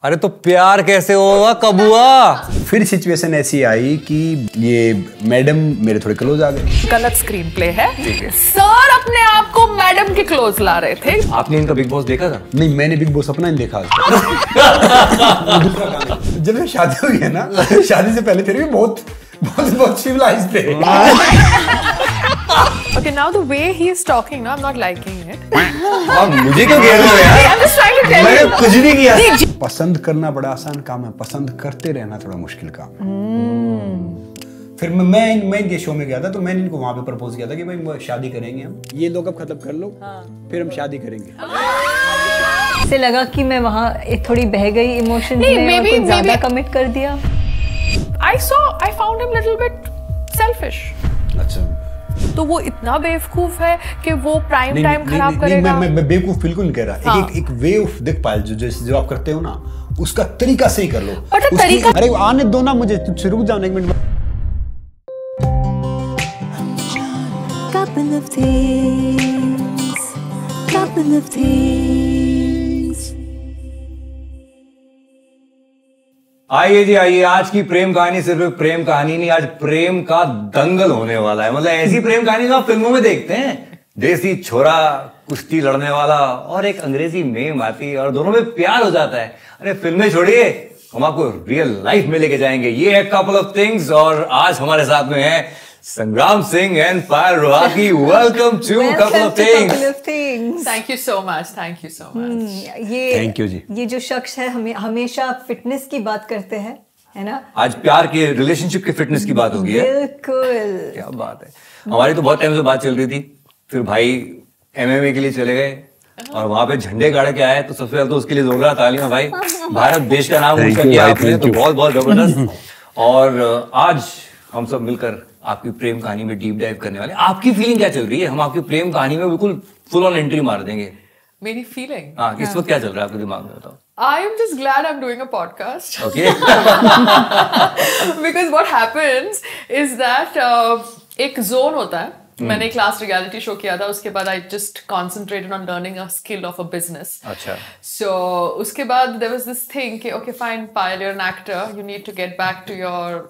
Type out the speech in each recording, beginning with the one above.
अरे तो प्यार कैसे होगा, कब हुआ? फिर सिचुएशन ऐसी आई कि ये मैडम मेरे थोड़े क्लोज आ गए। गलत स्क्रीन प्ले है। सर अपने आप को मैडम के क्लोज ला रहे थे। आपने इनका बिग बॉस देखा था? नहीं, मैंने बिग बॉस अपना नहीं देखा। जब मेरी शादी हुई है ना, शादी से पहले फिर भी बहुत बहुत बहुत सिविलाइज्ड थे। Okay, now the way he is talking, now I'm not liking it. मुझे क्यों घेर रहे हो यार? I'm just trying to tell मैंने you. कुछ नहीं किया। पसंद करना बड़ा आसान काम है, पसंद करते रहना थोड़ा मुश्किल काम है। फिर मैं इनके शो में गया था, तो मैंने इनको वहां पे प्रपोज किया था कि भाई शादी करेंगे हम, ये लोग अब खत्म कर लो, फिर हम शादी करेंगे। से लगा कि मैं वहाँ थोड़ी बह गई इमोशन में और कुछ ज्यादा कमिट कर दिया। I found him little bit selfish. अच्छा, तो वो इतना बेवकूफ है कि वो प्राइम टाइम खराब करेगा। मैं बेवकूफ बिल्कुल नहीं कह रहा। हाँ। एक वे ऑफ देख पायल जो आप करते हो ना, उसका तरीका सही कर लो। तरीका अरे आने दो ना मुझे, तुझसे रुक जाओ एक minute. Couple of things, couple of things. आइए जी आइए, आज की प्रेम कहानी सिर्फ एक प्रेम कहानी नहीं, आज प्रेम का दंगल होने वाला है। मतलब ऐसी प्रेम कहानी जो आप फिल्मों में देखते हैं, देसी छोरा कुश्ती लड़ने वाला और एक अंग्रेजी मेम आती है और दोनों में प्यार हो जाता है। अरे फिल्में छोड़िए, हम आपको रियल लाइफ में लेके जाएंगे। ये है कपल ऑफ थिंग्स और आज हमारे साथ में है Sangram Singh and Payal Rohatgi. Welcome to couple of things. Thank you so much. Thank you so much. Thank you जी। ये जो शख्स है हमेशा फिटनेस की बात करते हैं, है ना? आज प्यार के रिलेशनशिप के फिटनेस की बात होगी। बिल्कुल, क्या बात है। हमारी तो बहुत टाइम से बात चल रही थी, फिर भाई MMA के लिए चले गए और वहां पे झंडे गाड़ के आए, तो सबसे पहले तो उसके लिए जोरदार तालियां भाई। भारत देश का नाम ऊंचा किया आपने, तो बहुत बहुत जबरदस्त। और आज हम सब मिलकर आपकी प्रेम कहानी में डीप डाइव करने वाले। आपकी फीलिंग क्या चल रही है? हम आपकी प्रेम कहानी में बिल्कुल फुल ऑन एंट्री मार देंगे। मेरी फीलिंग? हाँ, इस वक्त क्या चल रहा है आपके दिमाग में, बताओ। I am just glad I'm doing a podcast. Okay. Because what happens is that एक जोन होता है। मैंने एक लास्ट रियलिटी शो किया था, उसके बाद I just concentrated on learning a skill of a business. अच्छा। सो उसके बाद देयर वाज दिस थिंग कि okay fine Payal, you are an actor, you need to get back to your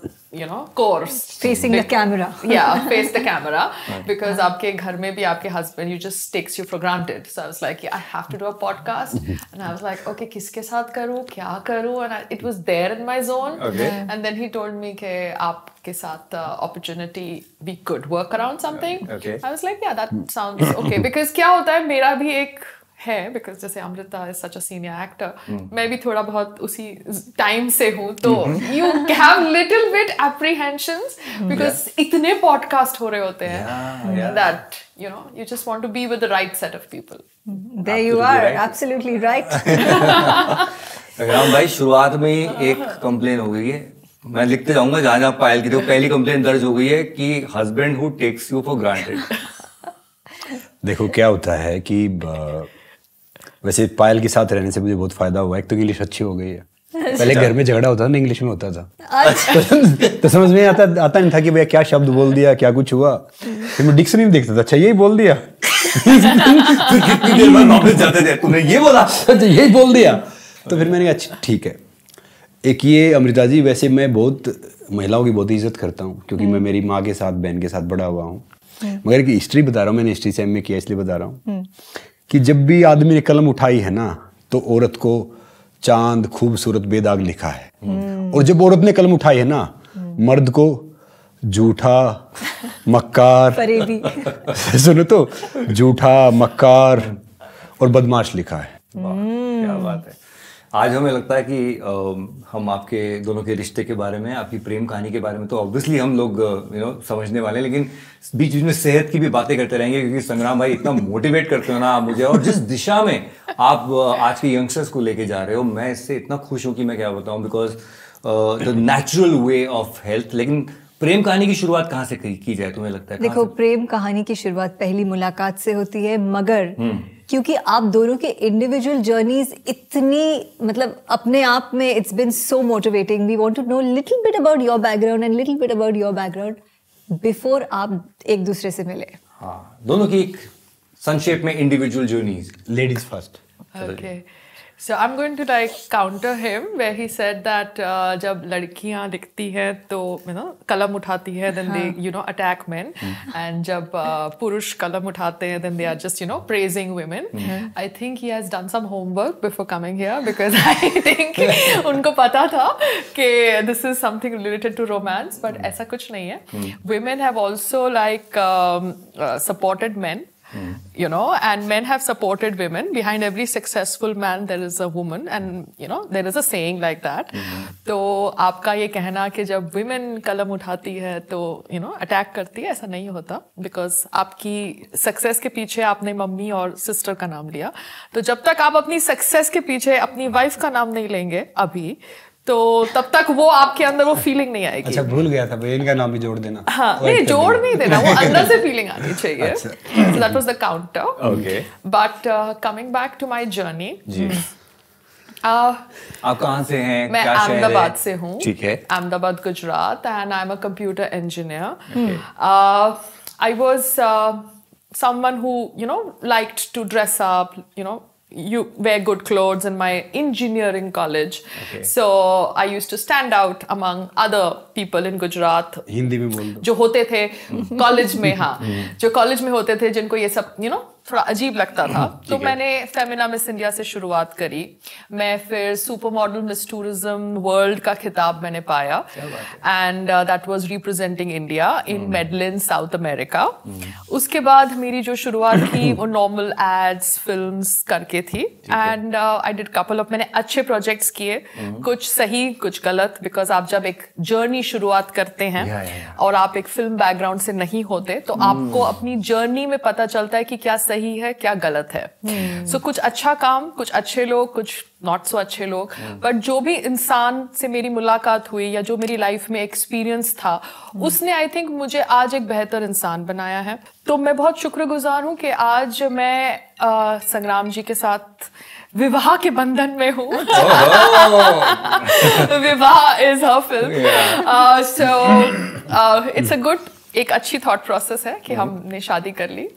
course, facing the camera. Yeah, face the camera. Because आपके घर में भी आपके husband, you just takes you for granted. So I was like, yeah, I have to do a podcast. And I was like, okay, किसके साथ करूँ, क्या करूँ? And it was there in my zone. Okay. And then he told me कि आपके साथ opportunity, we could work around something. Okay. I was like, yeah, that sounds okay. Because क्या होता है, मेरा भी एक है, बिकॉज जैसे Amrita is such a senior actor, मैं भी थोड़ा बहुत उसी टाइम से हूँ, तो you have little bit apprehensions because इतने पॉडकास्ट हो रहे होते हैं that you just want to be with the right set of people. There you are, absolutely right. संग्राम भाई, शुरुआत में ही एक कंप्लेन हो गई है, मैं लिखते जाऊंगा जहां जहां पायल की, तो पहली कंप्लेन दर्ज हो गई है कि husband who takes you for granted. देखो क्या होता है कि वैसे पायल के साथ रहने से मुझे बहुत फायदा हुआ। एक तो इंग्लिश अच्छी हो गई है। पहले घर में झगड़ा होता था ना, इंग्लिश में होता था। तो समझ में आता नहीं था कि भैया क्या शब्द बोल दिया, क्या कुछ हुआ। फिर मैं डिक्शनरी में देखता था, अच्छा यही बोल दिया। फिर कितनी देर बाद वापस जाते थे, तूने ये बोला, अच्छा यही बोल दिया। तो फिर मैंने कहा अच्छा ठीक है। एक ये अमृता जी, वैसे मैं बहुत महिलाओं की बहुत इज्जत करता हूँ, क्योंकि मैं मेरी माँ के साथ, बहन के साथ बड़ा हुआ हूँ। मगर एक हिस्ट्री बता रहा हूँ, मैंने हिस्ट्री से MA किया इसलिए बता रहा हूँ कि जब भी आदमी ने कलम उठाई है ना, तो औरत को चांद खूबसूरत बेदाग लिखा है। और जब औरत ने कलम उठाई है ना, मर्द को झूठा मक्कार, सुनो तो, झूठा मक्कार और बदमाश लिखा है। क्या बात है। आज हमें लगता है कि हम आपके दोनों के रिश्ते के बारे में, आपकी प्रेम कहानी के बारे में तो ऑब्वियसली हम लोग समझने वाले हैं, लेकिन बीच बीच में सेहत की भी बातें करते रहेंगे, क्योंकि संग्राम भाई इतना मोटिवेट करते हो ना आप मुझे, और जिस दिशा में आप आज के यंगस्टर्स को लेके जा रहे हो, मैं इससे इतना खुश हूँ कि मैं क्या बताऊँ, because the natural way of health. लेकिन प्रेम कहानी की शुरुआत कहाँ से की जाए, तुम्हें लगता है? देखो, प्रेम कहानी की शुरुआत पहली मुलाकात से होती है, मगर क्योंकि आप दोनों के इंडिविजुअल जर्नीज इतनी, मतलब अपने आप में it's been so motivating. We want to know little bit about your background and little bit about your background before आप एक दूसरे से मिले। हाँ, दोनों की एक संक्षेप में individual journeys. Ladies first. Okay. So I'm going to like counter him where he said that जब लड़कियां दिखती हैं तो कलम उठाती है then they attack men and जब पुरुष कलम उठाते हैं then they are just praising women. I think he has done some homework before coming here because I think उनको पता था कि this is something related to romance but ऐसा कुछ नहीं है. Women have also like supported men. And men have supported women. Behind every successful man there is a woman and there is a saying like that. तो आपका ये कहना कि जब women कलम उठाती है तो अटैक करती है, ऐसा नहीं होता because आपकी सक्सेस के पीछे आपने मम्मी और सिस्टर का नाम लिया. तो जब तक आप अपनी सक्सेस के पीछे अपनी वाइफ का नाम नहीं लेंगे अभी तो तब तक वो आपके अंदर वो फीलिंग नहीं आएगी. अच्छा भूल गया था भाई, इनका नाम भी जोड़ देना. हाँ नहीं जोड़ नहीं देना, वो अंदर से फीलिंग आनी चाहिए. So that was the counter. Okay. But coming back to my journey. जी. आप कहाँ से हैं? मैं अहमदाबाद से हूँ. ठीक है. Ahmedabad Gujarat and I'm a computer engineer. I was someone who liked to dress up, you wear good clothes in my engineering college. Okay. So I used to stand out among other people in Gujarat. Hindi में बोल दो. जो होते थे college में, हाँ जो college में होते थे जिनको ये सब थोड़ा अजीब लगता था. तो मैंने फेमिना मिस इंडिया से शुरुआत करी. मैं फिर super model miss tourism world का खिताब मैंने पाया and that was representing India in Medellin South America. उसके बाद मेरी जो शुरुआत थी वो नॉर्मल एड्स फिल्म्स करके थी and I did couple of, मैंने अच्छे प्रोजेक्ट्स किए, कुछ सही कुछ गलत, बिकॉज आप जब एक जर्नी शुरुआत करते हैं और आप एक फिल्म बैकग्राउंड से नहीं होते तो आपको अपनी जर्नी में पता चलता है कि क्या सही है क्या गलत है. सो कुछ अच्छा काम, कुछ अच्छे लोग, कुछ नॉट सो अच्छे लोग, बट जो भी इंसान से मेरी मुलाकात हुई या जो मेरी लाइफ में एक्सपीरियंस था उसने आई थिंक मुझे आज एक बेहतर इंसान बनाया है. तो मैं बहुत शुक्रगुजार हूँ कि आज मैं संग्राम जी के साथ विवाह के बंधन में हूँ. Vivah is her film. So it's a good, एक अच्छी थॉट प्रोसेस है कि हमने शादी कर ली.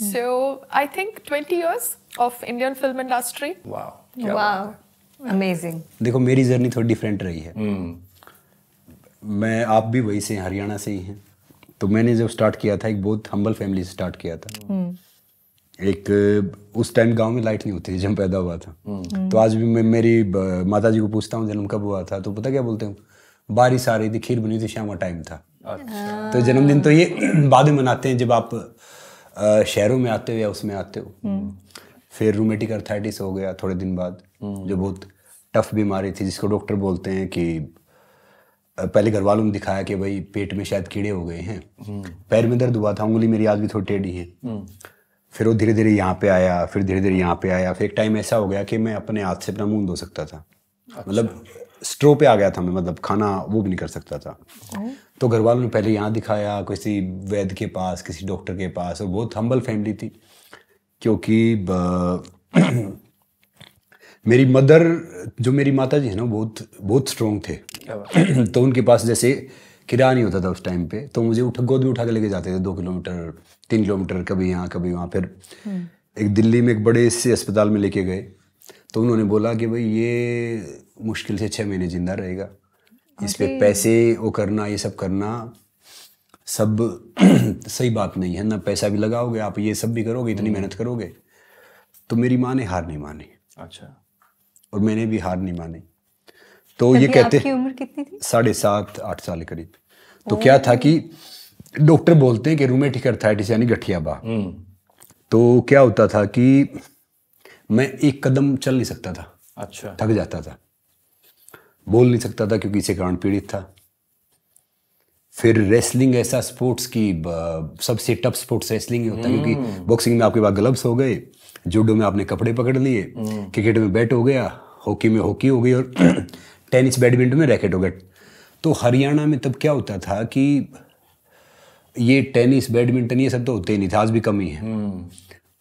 So I think 20 years of Indian film industry. Wow amazing. देखो मेरी जर्नी थोड़ी डिफरेंट रही है. मैं आप भी वही से हरियाणा से ही हैं. तो मैंने जब स्टार्ट किया था एक बहुत हम्बल फैमिली से स्टार्ट किया था. एक उस टाइम गांव में लाइट नहीं होती थी जब पैदा हुआ था. तो आज भी मैं मेरी माता जी को पूछता हूँ जन्म कब हुआ था तो पता क्या बोलते हैं, बारिश आ रही थी, खीर बनी थी, शाम का टाइम था. तो जन्मदिन तो ये बाद में मनाते हैं जब आप शहरों में आते हो या उसमें आते हो. फिर रूमेटिक अर्थराइटिस हो गया थोड़े दिन बाद, जो बहुत टफ बीमारी थी जिसको डॉक्टर बोलते हैं कि पहले घर वालों ने दिखाया कि भाई पेट में शायद कीड़े हो गए हैं. पैर में दर्द हुआ था, उंगली मेरी आज भी थोड़ी टेढ़ी है. फिर वो धीरे धीरे यहाँ पे आया, फिर धीरे धीरे यहाँ पे आया. फिर एक टाइम ऐसा हो गया कि मैं अपने हाथ से अपना मुंह धो सकता था. मतलब स्ट्रो पे आ गया था मैं, मतलब खाना वो भी नहीं कर सकता था. तो घर वालों ने पहले यहाँ दिखाया किसी वैद्य के पास, किसी डॉक्टर के पास. और बहुत हम्बल फैमिली थी क्योंकि मेरी मदर, जो मेरी माता जी है ना, बहुत बहुत स्ट्रॉन्ग थे. तो उनके पास जैसे किराया नहीं होता था उस टाइम पे, तो मुझे गोद में उठा के लेके जाते थे 2 किलोमीटर 3 किलोमीटर, कभी यहाँ कभी वहाँ. फिर एक दिल्ली में एक बड़े से अस्पताल में लेके गए तो उन्होंने बोला कि भाई ये मुश्किल से 6 महीने जिंदा रहेगा, इस पे पैसे वो करना, ये सब करना सब सही बात नहीं है ना. पैसा भी लगाओगे आप, ये सब भी करोगे, इतनी मेहनत करोगे. तो मेरी माँ ने हार नहीं मानी. अच्छा. और मैंने भी हार नहीं मानी. तो ये कहते, आपकी उम्र कितनी थी? 7.5-8 साल के करीब. तो क्या था कि डॉक्टर बोलते हैं कि रूमेटिक अर्थराइटिस यानी गठिया बा. तो क्या होता था कि मैं एक कदम चल नहीं सकता था. अच्छा. थक जाता था, बोल नहीं सकता था क्योंकि इसे कारण पीड़ित था. फिर रेसलिंग ऐसा स्पोर्ट्स की सबसे टफ स्पोर्ट्स रेसलिंग ही होता है, क्योंकि बॉक्सिंग में आपके पास ग्लव्स हो गए, जूडो में आपने कपड़े पकड़ लिए, क्रिकेट में बैट हो गया, हॉकी में हॉकी हो गई, और टेनिस बैडमिंटन में रैकेट हो गया. तो हरियाणा में तब क्या होता था कि ये टेनिस बैडमिंटन ये सब तो होते ही नहीं थे, आज भी कम ही है.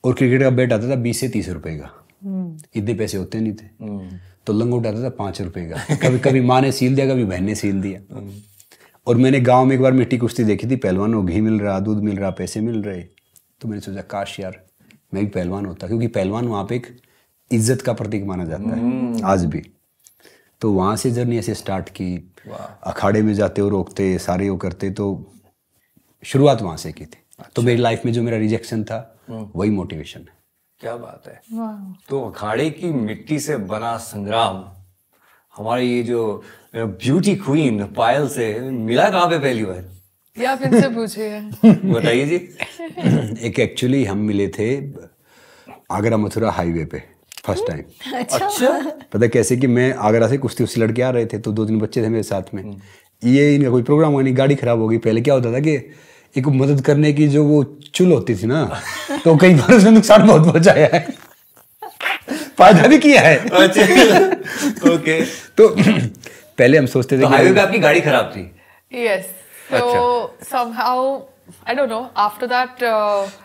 और क्रिकेट का बैट आता था 20 से 30 रुपए का. इतने पैसे होते नहीं थे. तो लंगोट आता था 5 रुपए का. कभी कभी माँ ने सील दिया, कभी बहन ने सील दिया. और मैंने गांव में एक बार मिट्टी कुश्ती देखी थी, पहलवान को घी मिल रहा, दूध मिल रहा, पैसे मिल रहे. तो मैंने सोचा काश यार मैं भी पहलवान होता, क्योंकि पहलवान वहाँ पे एक इज्जत का प्रतीक माना जाता है आज भी। तो वहां से जर्नी ऐसे स्टार्ट की, अखाड़े में जाते हो, रोकते सारे वो करते, तो शुरुआत वहां से की थी। तो मेरी लाइफ में जो मेरा रिजेक्शन था वही मोटिवेशन है। क्या बात है। तो अखाड़े की मिट्टी से बना संग्राम हमारी ये जो ब्यूटी क्वीन पायल से मिला कहाँ पे पहली बार? ये आप इनसे पूछिए। बताइए जी। एक एक्चुअली हम मिले थे आगरा मथुरा हाईवे पे फर्स्ट टाइम। अच्छा। पता कैसे कि मैं आगरा से कुश्ती उसी लड़के आ रहे थे, तो 2 दिन बच्चे थे मेरे साथ में। ये इनका कोई प्रोग्राम हुआ नहीं, गाड़ी खराब हो गई। पहले क्या होता था कि एक मदद करने की जो वो चुल होती थी ना, तो कई बार उसने नुकसान बहुत पहुंचाया है, फायदा भी किया है। अच्छा। ओके। तो पहले हम सोचते थे तो कि हाईवे पे आपकी गाड़ी खराब थी? Yes. So somehow I don't know. After that,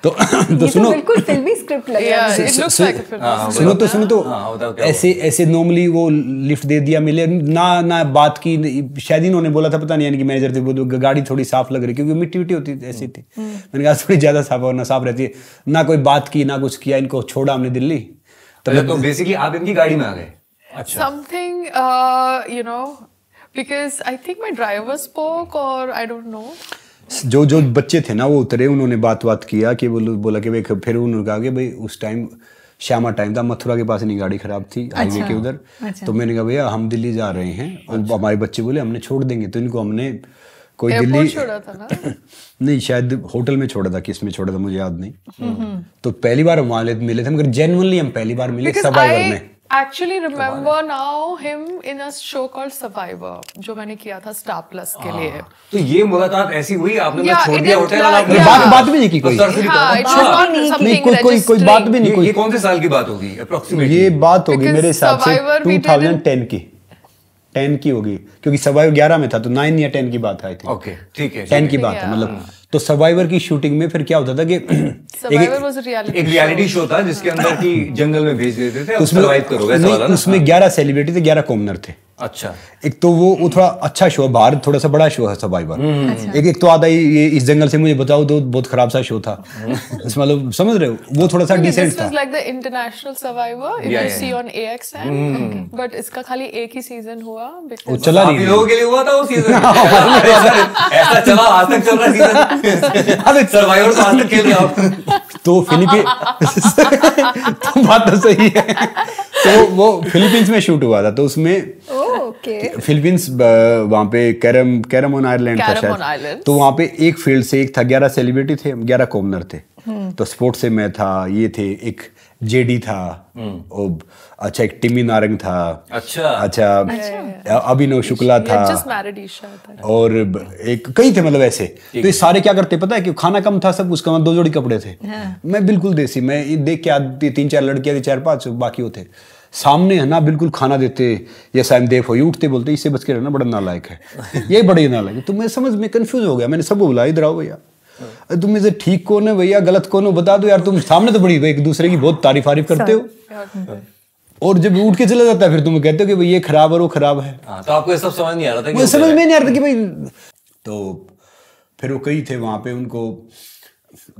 तो ये सुनो, तो बिल्कुल फिल्मी स्क्रिप्ट लग रहा yeah, है। it looks like a film. सुनो हाँ, बताओ क्या ऐसे ऐसे नॉर्मली वो लिफ्ट दे दिया, मिले ना बात की। शायद इन्होंने बोला था, पता नहीं, यानी कि मैनेजर थे, वो गाड़ी थोड़ी साफ लग रही क्योंकि मिट्टी विट्टी होती ऐसी थी। मैंने कहा थोड़ी ज्यादा साफ और ना साफ रहती है, ना कोई बात की ना कुछ किया, इनको छोड़ा हमने दिल्ली। तो बेसिकली आप इनकी गाड़ी में आ गए? अच्छा। Something, you know, because I think my driver spoke or I don't know. जो बच्चे थे ना वो उतरे, उन्होंने बात किया कि बोला कि भाई, फिर उन्होंने कहा कि भाई उस टाइम श्यामा टाइम था, मथुरा के पास नहीं, गाड़ी खराब थी हाईवे के उधर। तो मैंने कहा भैया हम दिल्ली जा रहे हैं, और हमारे बच्चे बोले हमने छोड़ देंगे। तो इनको हमने कोई Airport दिल्ली छोड़ा था ना? नहीं, शायद होटल में छोड़ा था, किस में छोड़ा था मुझे याद नहीं। तो पहली बार हम वहाँ मिले थे, मगर जेन्युइनली हम पहली बार मिले Because सर्वाइवर I में। actually remember now him in a show called Survivor, जो मैंने किया था Star Plus के लिए. तो ये मुलाकात ऐसी हुई, आपने Yeah, छोड़ it दिया didn't होटल और आपने like- बात भी नहीं की कोई। हाँ, it was अच्छा। not नहीं, something कोई बात भी नहीं, ये कोई। कौन से साल की बात होगी अप्रोक्सीमेटली? ये बात होगी Because मेरे हिसाब से Survivor we 2010 की होगी, क्योंकि सर्वाइवर 11 में था, तो 9 या 10 की बात आई थी। ओके, ठीक है। 10 की बात है, मतलब। तो सर्वाइवर की शूटिंग में फिर क्या होता था कि Survivor was a reality एक show. रियलिटी शो था जिसके अंदर की जंगल में भेज देते थे, उसमें सर्वाइव करो, ऐसा वाला ना? उसमें 11 सेलिब्रिटी थे, 11 कॉमनर थे। अच्छा। एक तो वो थोड़ा अच्छा शो है, बाहर थोड़ा सा बड़ा शो है सर्वाइवर। एक तो आता है ये इस जंगल से मुझे बताओ, तो बहुत खराब सा शो था। मतलब समझ रहे हो, वो थोड़ा सा डिसेंट This था। was like the international Survivor if Yeah, you yeah, see on AXN. But इसका खाली एक ही सीजन हुआ वो because चला आप नहीं। लोगों के लिए हुआ था वो सीजन? ऐसा चला, आज तक चल रहा सीजन। सर्वाइवर तो आज तक खेल रहे हो आप। तो तो बात तो सही है। तो वो फिलीपींस में शूट हुआ था, तो उसमें ओके। फिलीपींस वहाँ पे कैरमोन आइलैंड था Caramon शायद। Islands. तो वहाँ पे एक फील्ड से एक था, 11 सेलिब्रिटी थे, 11 कॉमनर थे। तो स्पोर्ट्स से मैं था, ये थे, एक जेडी था, और अच्छा एक टिमी नारंग था, अच्छा अभिनव शुक्ला था, just married Isha था. और एक कई थे, मतलब ऐसे। तो ये सारे क्या करते पता है कि खाना कम था, सब उसका 2 जोड़ी कपड़े थे। मैं बिल्कुल देसी, मैं ये देख के आती 3-4 लड़कियां थी, 4-5 बाकी होते सामने है ना, बिल्कुल खाना देते, ये साइम देफ हो, ये उठते बोलते इससे बच के रहना, बड़ा नालायक है ये, बड़े नालायक है। तो मैं समझ में कंफ्यूज हो गया, मैंने सबको बुलाया, इधर आओ भैया, तुम इसे ठीक कौन है भैया, गलत कौन हो, बता दो यार। तुम सामने तो बड़ी एक दूसरे की बहुत तारीफ करते हो, और जब उठ के चला जाता है फिर तुम कहते हो कि भाई ये खराब है वो खराब है। तो आपको ये सब समझ नहीं आ रहा था? मुझे समझ में नहीं आ रहा था कि भाई। तो फिर वो कई थे वहां पे, उनको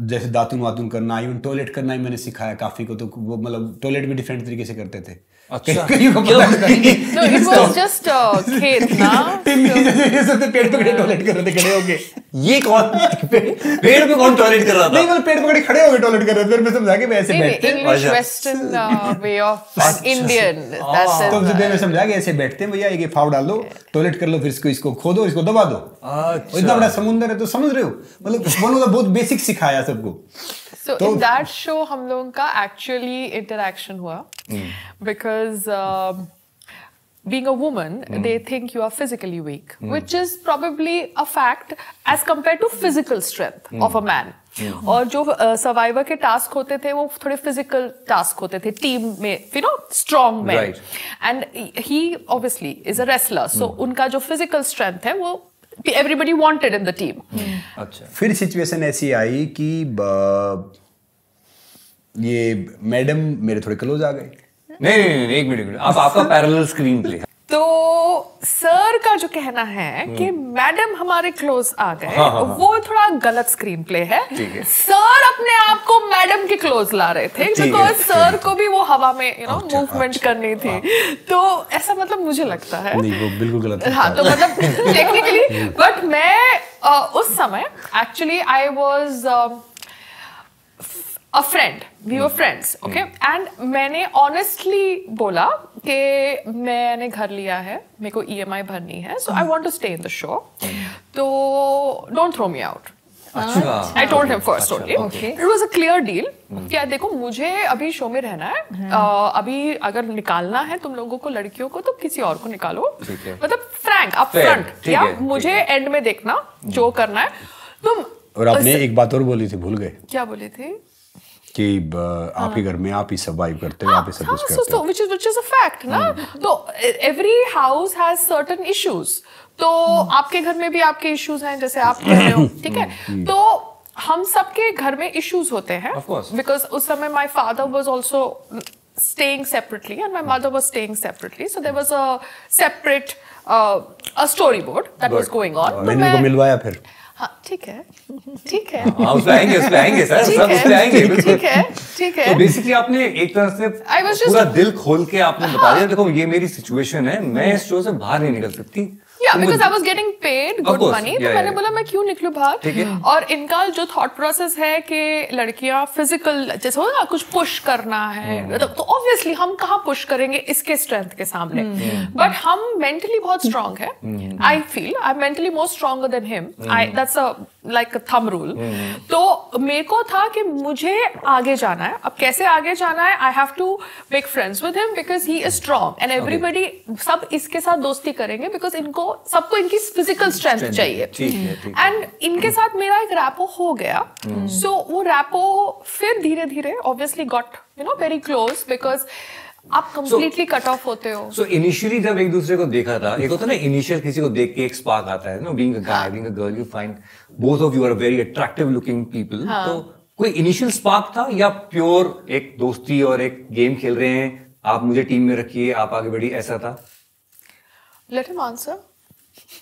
जैसे दातुन वातुन करना, इवन टॉयलेट करना ही मैंने सिखाया काफी को। तो वो मतलब टॉयलेट भी डिफरेंट तरीके से करते थे। अच्छा। कईयों को पता नहीं। No, it was just खेत ना. पेड़ पकड़े टॉयलेट कर रहे थे खड़े होके। ये कौन पेड़ पे कौन टॉयलेट कर रहा था? नहीं, मतलब पेड़ पकड़े खड़े होके टॉयलेट कर रहे थे। फिर मैं समझा के वैसे नहीं, बैठते हैं। English Western way of an Indian. That's it. तो फिर मैं समझा के ऐसे बैठते हैं भैया, ये फाव डाल दो, टॉयलेट कर लो, फिर इसको खोदो, इसको दबा दो। इतना बड़ा समुंदर है, तो समझ रहे हो, मतलब उन्होंने बहुत बेसिक सिखाया सबको। So in that show हम लोगों का actually interaction हुआ because being a woman they think you are physically weak, which is probably a fact as compared to physical strength of a man. और जो सर्वाइवर के task होते थे वो थोड़े फिजिकल टास्क होते थे, टीम में you know strong man, and he obviously is a wrestler, so उनका जो फिजिकल स्ट्रेंथ है वो everybody wanted in the team. अच्छा। फिर सिचुएशन ऐसी आई कि ये मैडम मेरे थोड़े क्लोज आ गए। नहीं, एक मिनट, आप आपका पैरेलल स्क्रीन प्ले। तो सर का जो कहना है कि मैडम हमारे क्लोज आ गए, वो थोड़ा गलत स्क्रीन प्ले है। सर अपने आप को मैडम के क्लोज ला रहे थे बिकॉज सर को भी वो हवा में मूवमेंट करनी थी। तो ऐसा मतलब मुझे लगता है नहीं, वो बिल्कुल गलत है। हाँ, तो मतलब टेक्निकली बट मैं उस समय actually I was a friend, we were friends, okay? And मैंने honestly बोला कि मैंने घर लिया है, मेरे को EMI भरनी है, so I want to stay in the show. तो don't throw me out. I told him first only. Okay. It was a clear deal. क्या देखो, मुझे अभी शो में रहना है, अभी अगर निकालना है तुम लोगों को, लड़कियों को, तो किसी और को निकालो, मतलब फ्रैंक अप फ्रंट, या मुझे एंड में देखना जो करना है तुम। और आपने एक बात और बोली थी, भूल गए क्या बोली थी? कि आपके घर में आप ही सर्वाइव करते हो, आप ही सब कुछ करते हो, which is a fact ना। तो every house has certain issues, तो आपके घर में भी आपके इश्यूज हैं जैसे आप कह रहे हो, ठीक है? तो हम सबके घर में इश्यूज होते हैं, बिकॉज उस समय my father was also staying separately and my mother was staying separately, so there was a separate a storyboard that was going on। मैंने उनको मिलवाया फिर। हाँ, ठीक है, ठीक है, उस पे आएंगे सर, सब उस पे आएंगे, ठीक है, ठीक है। तो बेसिकली आपने एक तरह से पूरा दिल खोल के आपने बता दिया, देखो ये मेरी सिचुएशन है, मैं इस शो से बाहर नहीं निकल सकती। Yeah, because I was getting paid good money, तो मैंने बोला मैं क्यों निकलूं बाहर। और इनका जो थॉट प्रोसेस है कि लड़कियां फिजिकल जैसे हो ना, कुछ पुश करना है, तो ऑब्वियसली हम कहाँ पुश करेंगे इसके स्ट्रेंथ के सामने, बट हम मेंटली बहुत स्ट्रांग है। I feel I am mentally more stronger than him, that's a like a thumb rule. तो मेरे को था कि मुझे आगे जाना है, अब कैसे आगे जाना है, I have to make friends with him because he is strong and everybody, सब इसके साथ दोस्ती करेंगे बिकॉज इनको सबको इनकी फिजिकल स्ट्रेंथ चाहिए, एंड इनके साथ मेरा एक रैपो हो गया। सो वो रैपो फिर धीरे धीरे obviously got very close because आप कंप्लीटली कट ऑफ होते हो। सो इनिशियली जब एक दूसरे को देखा था, एक होता है ना इनिशियल किसी को देख के एक स्पार्क आता है, being a guy, being a girl, you find both of you are very attractive looking people. तो कोई इनिशियल स्पार्क था या प्योर एक दोस्ती और एक गेम खेल रहे हैं, आप मुझे टीम में रखिए, आप आगे बढ़ी, ऐसा था? Let him answer.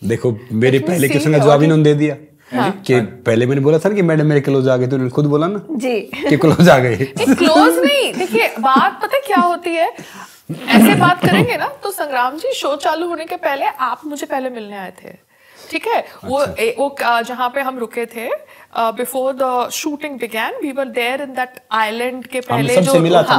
देखो मेरे पहले क्वेश्चन का जवाब इन्होंने दे दिया कि पहले मैंने बोला था कि मैडम मेरे क्लोज आ गए, तो उन्होंने खुद बोला ना जी कि क्लोज आ गए। क्लोज नहीं, देखिए बात पता क्या होती है, ऐसे बात करेंगे ना तो संग्राम जी शो चालू होने के पहले आप मुझे पहले मिलने आए थे, ठीक है? वो जहाँ पे हम रुके थे before the shooting began, we were there in that island के पहले जो मिला था,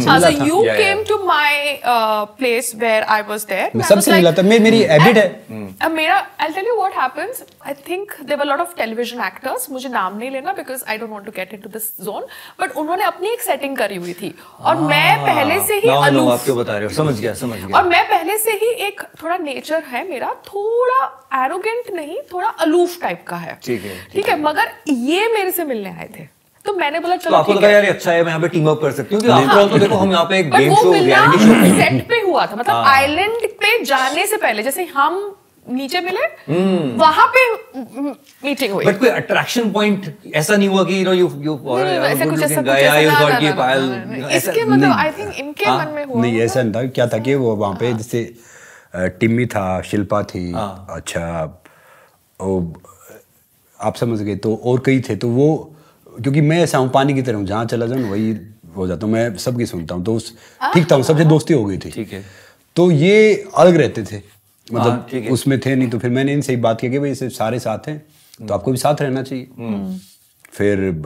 हाँ, you came to my place where I was there, मैं सबसे मिला था, मेरी हैबिट है मेरा। I tell you what happens, I think there were lot of television actors, मुझे नाम नहीं लेना because I don't want to get into this zone, but उन्होंने अपनी एक सेटिंग करी हुई थी और मैं पहले से ही अलूफ, आप क्यों बता रहे हो, समझ गया। और मैं पहले से ही एक थोड़ा नेचर है मेरा, थोड़ा एरोगेंट नहीं, थोड़ा अलूफ टाइप का है, ठीक है, मगर ये मेरे से मिलने आए थे तो मैंने बोला चलो, तो आपको लगा यार अच्छा है, मैं यहाँ पे टीम अप कर सकती हूँ, तो देखो हम यहाँ पे एक game show, reality show set पे हुआ था, मतलब आइलैंड पे जाने से पहले जैसे हम नीचे मिले वहां पे मीटिंग हुई, बट कोई अट्रैक्शन पॉइंट ऐसा नहीं हुआ कि ऐसा कुछ इसके मतलब आई थिंक इनके मन में हुआ नहीं, ऐसा नहीं था। क्या था कि वो वहाँ पे जैसे टिम्मी था, शिल्पा थी, अच्छा आप समझ गए, तो और कई थे, तो वो क्योंकि मैं ऐसा हूँ पानी की तरह हूँ, जहाँ चला जाऊँ वही हो जाता हूँ, मैं सबकी सुनता हूँ, तो ठीक था, सबसे दोस्ती हो गई थी, ठीक है। तो ये अलग रहते थे, मतलब उसमें थे नहीं, तो फिर मैंने इनसे बात की कि भाई इसे सारे साथ हैं तो आपको भी साथ रहना चाहिए। फिर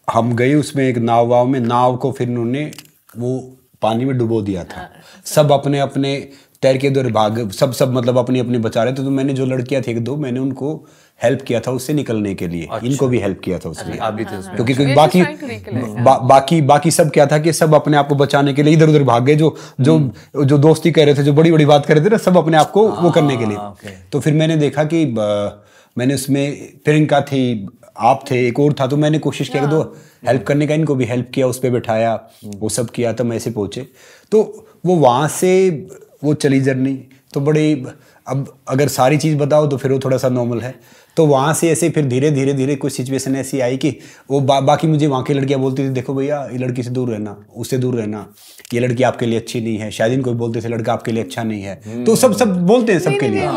हम गए उसमें एक नाव में, नाव को फिर उन्होंने वो पानी में डुबो दिया था, सब अपने अपने तैर के उधर भाग, सब मतलब अपने अपने बचा रहे थे, तो मैंने जो लड़कियां थी एक दो, मैंने उनको हेल्प किया था उससे निकलने के लिए, इनको भी हेल्प किया था उसमें, क्योंकि बाकी सब क्या था कि सब अपने आप को बचाने के लिए इधर उधर भाग गए, जो दोस्ती कर रहे थे, जो बड़ी बड़ी बात कर रहे थे ना, सब अपने आप को वो करने के लिए। तो फिर मैंने देखा कि मैंने उसमें प्रियंका थी, आप थे, एक और था, तो मैंने कोशिश किया दो हेल्प करने का, इनको भी हेल्प किया, उस पर बैठाया, वो सब किया, तब मैं ऐसे पहुंचे। तो वो वहां से वो चली जर्नी तो बड़ी, अब अगर सारी चीज़ बताओ तो फिर वो थोड़ा सा नॉर्मल है। तो वहाँ से ऐसे फिर धीरे धीरे धीरे कुछ सिचुएशन ऐसी आई कि वो बाकी मुझे वहाँ की लड़कियाँ बोलती थी, देखो भैया ये लड़की से दूर रहना, उससे दूर रहना, ये लड़की आपके लिए अच्छी नहीं है। शायद इनको बोलते थे लड़का आपके लिए अच्छा नहीं है। तो सब बोलते हैं सबके लिए।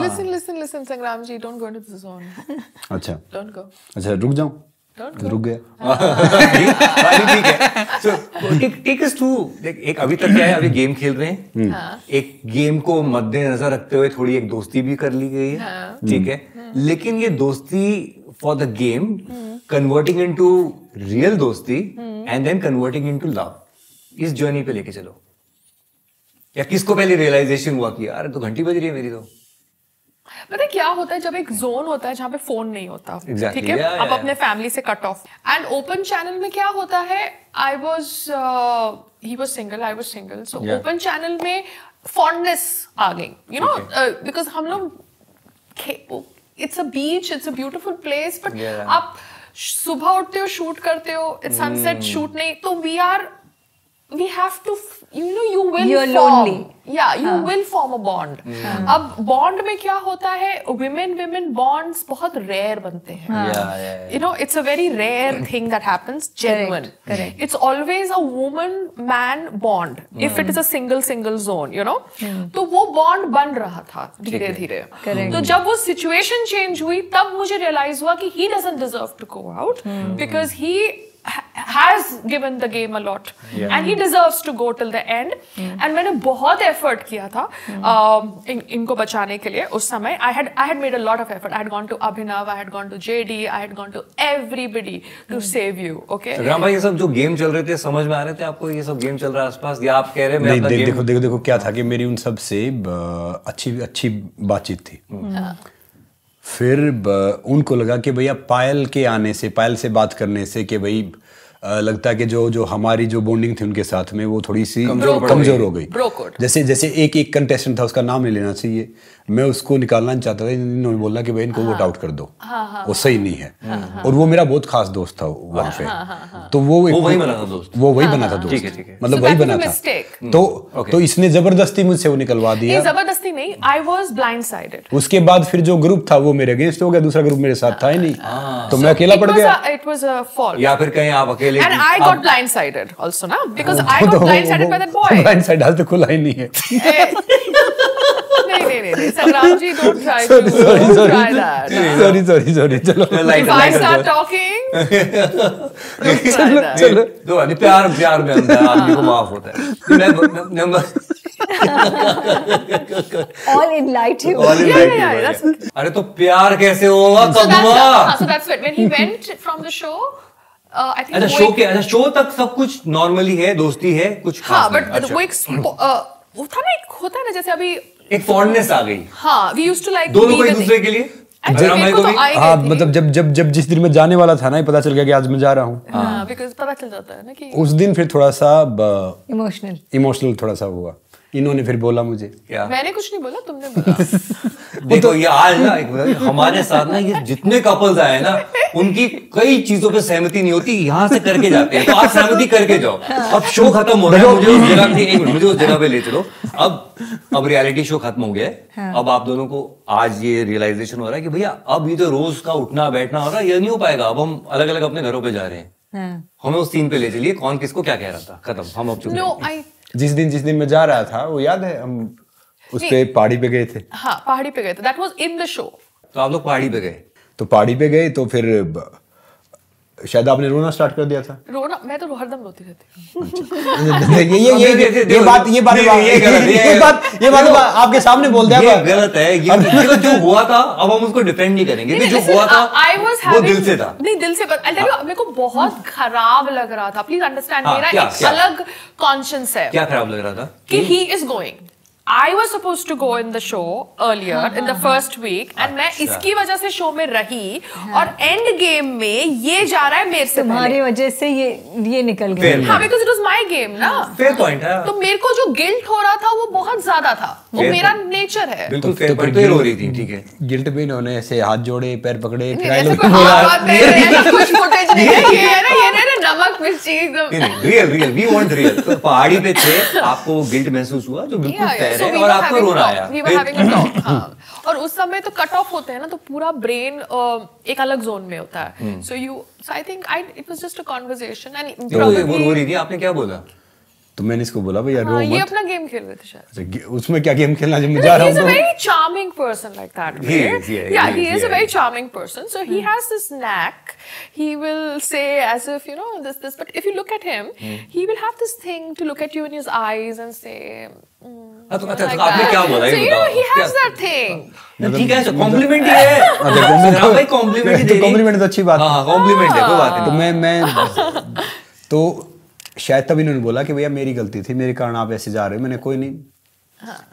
Listen, संग्राम जी, don't go into the zone. अच्छा Don't go. अच्छा, रुक जाऊँ? Don't go. रुक गया। ठीक है। So take us through, एक अभी तक क्या है, अभी गेम खेल रहे हैं, एक गेम को मद्देनजर रखते हुए थोड़ी एक दोस्ती भी कर ली गई है, ठीक है, लेकिन ये दोस्ती for the game converting into real दोस्ती and then converting into love, इस जर्नी पे लेके चलो। या किसको पहले रियलाइजेशन हुआ कि यार तो घंटी बज रही है मेरी, तो पता है क्या होता है, जब एक जोन होता है जहाँ पे फोन नहीं होता, Exactly, ठीक है, yeah, आप yeah, अपने फैमिली से cut off. And open channel में क्या होता है, he was single, so open channel में फॉन्डनेस आ गई, यू नो, बिकॉज हम लोग, it's a beach, it's a beautiful place, but आप सुबह उठते हो, शूट करते हो, इट्स सनसेट शूट नहीं, तो we have to, you know, you will You're form, lonely. yeah, you will form a bond. अब bond में क्या होता है, women bonds बहुत rare बनते हैं, you know, it's a very rare thing that happens, genuine. Correct. It's always a woman man bond if it is a single zone, you know. तो वो bond बन रहा था धीरे धीरे। तो जब वो situation change हुई, तब मुझे realize हुआ कि he doesn't deserve to go out because he has given the game a lot and he deserves to go till the end. And मैंने बहुत effort किया था इनको बचाने के लिए उस समय। I had made a lot of effort. I had gone to Abhinav, I had gone to JD, I had gone to everybody to save you. Okay. Ram भाई, ये सब जो गेम चल रहे थे समझ में आ रहे थे आपको? ये सब गेम चल रहा है आसपास, या आप कह रहे हैं मैं अपना गेम? देखो क्या था कि मेरी उन सब से अच्छी बातचीत थी। फिर उनको लगा कि भैया पायल के आने से, पायल से बात करने से कि भाई लगता है कि जो हमारी जो बॉन्डिंग थी उनके साथ में वो थोड़ी सी कमजोर हो गई। जैसे एक कंटेस्टेंट था, उसका नाम नहीं लेना चाहिए, मैं उसको निकालना नहीं चाहता था, इन्होंने बोला कि भाई इनको वोट आउट कर दो, वो सही नहीं है। और वो मेरा बहुत खास दोस्त था वहाँ पे, तो वो वही बना था दोस्त, मतलब वही बना था। तो इसने जबरदस्ती मुझसे वो निकलवा दिया। जबरदस्ती नहीं, I was blindsided। उसके बाद फिर जो ग्रुप था वो मेरे अगेंस्ट हो गया, दूसरा ग्रुप मेरे साथ था ही नहीं, तो मैं अकेला पड़ गया। It was a fault। या फिर कहीं आप अकेले। And I got blindsided also ना, because I got blindsided by that boy। Blindside आज तो खुला ही नहीं है। नहीं, संग्राम जी, don't try that। Sorry, चलो। If I start talking, don't try that। चलो, प्यार में अंदर आदमी को माफ होता है। All in light you। अरे तो प्यार कैसे होगा? So that's it। When he went from the show, I think अच्छा, शो तक सब कुछ नॉर्मली है, दोस्ती है, कुछ खास नहीं। बट वो एक वो था ना, एक होता है ना, जैसे अभी एक फॉन्डनेस आ गई। हाँ, we used to like दोनों को एक दूसरे के लिए। हाँ, मतलब जब जिस दिन मैं जाने वाला था ना, पता चल गया कि आज मैं जा रहा हूँ, बिकॉज़ पता चल जाता है ना कि उस दिन फिर थोड़ा सा इमोशनल थोड़ा सा हुआ। इन्होंने फिर बोला मुझे, क्या? मैंने कुछ नहीं बोला, तुमने बोला। देखो ये आज ना हमारे साथ ना, ये जितने कपल्स आए ना, उनकी कई चीजों पे सहमति नहीं होती, यहाँ से करके जाते हैं, तो आप सहमति करके जाओ। अब शो खत्म हो रहा है, मुझे उस जगह पे ले चलो। अब रियलिटी शो खत्म हो गया है। अब आप दोनों को आज ये रियलाइजेशन हो रहा है कि भैया अब ये जो रोज का उठना बैठना हो रहा है, ये नहीं हो पाएगा। अब हम अलग अलग अपने घरों पे जा रहे हैं। हमें उस सीन पे ले चलिए, कौन किसको क्या कह रहा था, खत्म, हम अब चुप। जिस दिन मैं जा रहा था, वो याद है, हम उस पे पहाड़ी पे गए थे। हाँ, पहाड़ी पे गए थे, that was in the show. तो आप लोग पहाड़ी पे गए? तो पहाड़ी पे गए तो फिर शायद आपने रोना स्टार्ट कर दिया था। रोना? मैं तो हरदम रोती रहती हूँ। ये बात आपके सामने बोल दिया। ये गलत है, ये जो हुआ था अब हम उसको डिफेंड नहीं करेंगे। जो हुआ था वो दिल से था। नहीं, दिल से मेरे को बहुत खराब लग रहा था। प्लीज अंडरस्टैंड, मेरा एक अलग कॉन्शियंस है। क्या खराब लग रहा था? कि he is going, I was supposed to go in the show earlier in the first week and मैं इसकी वजह से शो में रही और एंड गेम में ये जा रहा है मेरे से, तुम्हारी वजह से ये निकल गया। हाँ, because it was my game ना। फेयर पॉइंट है। तो मेरे को जो गिल्ट हो रहा था वो बहुत ज्यादा था, वो मेरा नेचर है। बिल्कुल फेयर पॉइंट। तो रो रही थी, ठीक है। गिल्ट भी इन्होंने ऐसे हाथ जोड़े, पैर पकड़े, कुछ फुटेज नहीं है, ये है ना नमक मिर्ची एकदम रियल। We want real. तो पहाड़ी पे थे, आपको गिल्ट महसूस हुआ? जो बिल्कुल रहे थे और आपको रोना आया। We were having a talk, हाँ। और उस समय तो कट ऑफ होते हैं ना, तो पूरा ब्रेन एक अलग जोन में होता है। So I think it was just a conversation and तो वो रो रही थी, आपने क्या बोला? तो मैंने इसको बोला भैया रो ये मत। अपना गेम खेल रहे थे शायद। अच्छा, उसमें क्या गेम खेलना जब मैं जा रहा He's a हूँ very charming person like that. He Right? is, yeah, He is a very yeah. charming person. So he has this knack. He will say as if this. But if you look at him, he will have this thing to look at you in his eyes and say. तो like आपने that. क्या बोला? So ये बताओ। he has that thing. ठीक है, complement ही है। भाई कॉम्प्लीमेंट ही दे रही। कॉम्प्लीमेंट तो अच्छी बात है। हाँ, कॉम्प्लीमेंट है, कोई बात तो नहीं। मैं तो शायद तब इन्होंने बोला कि भैया मेरी गलती थी, मेरे कारण आप ऐसे जा रहे हो। मैंने कोई नहीं,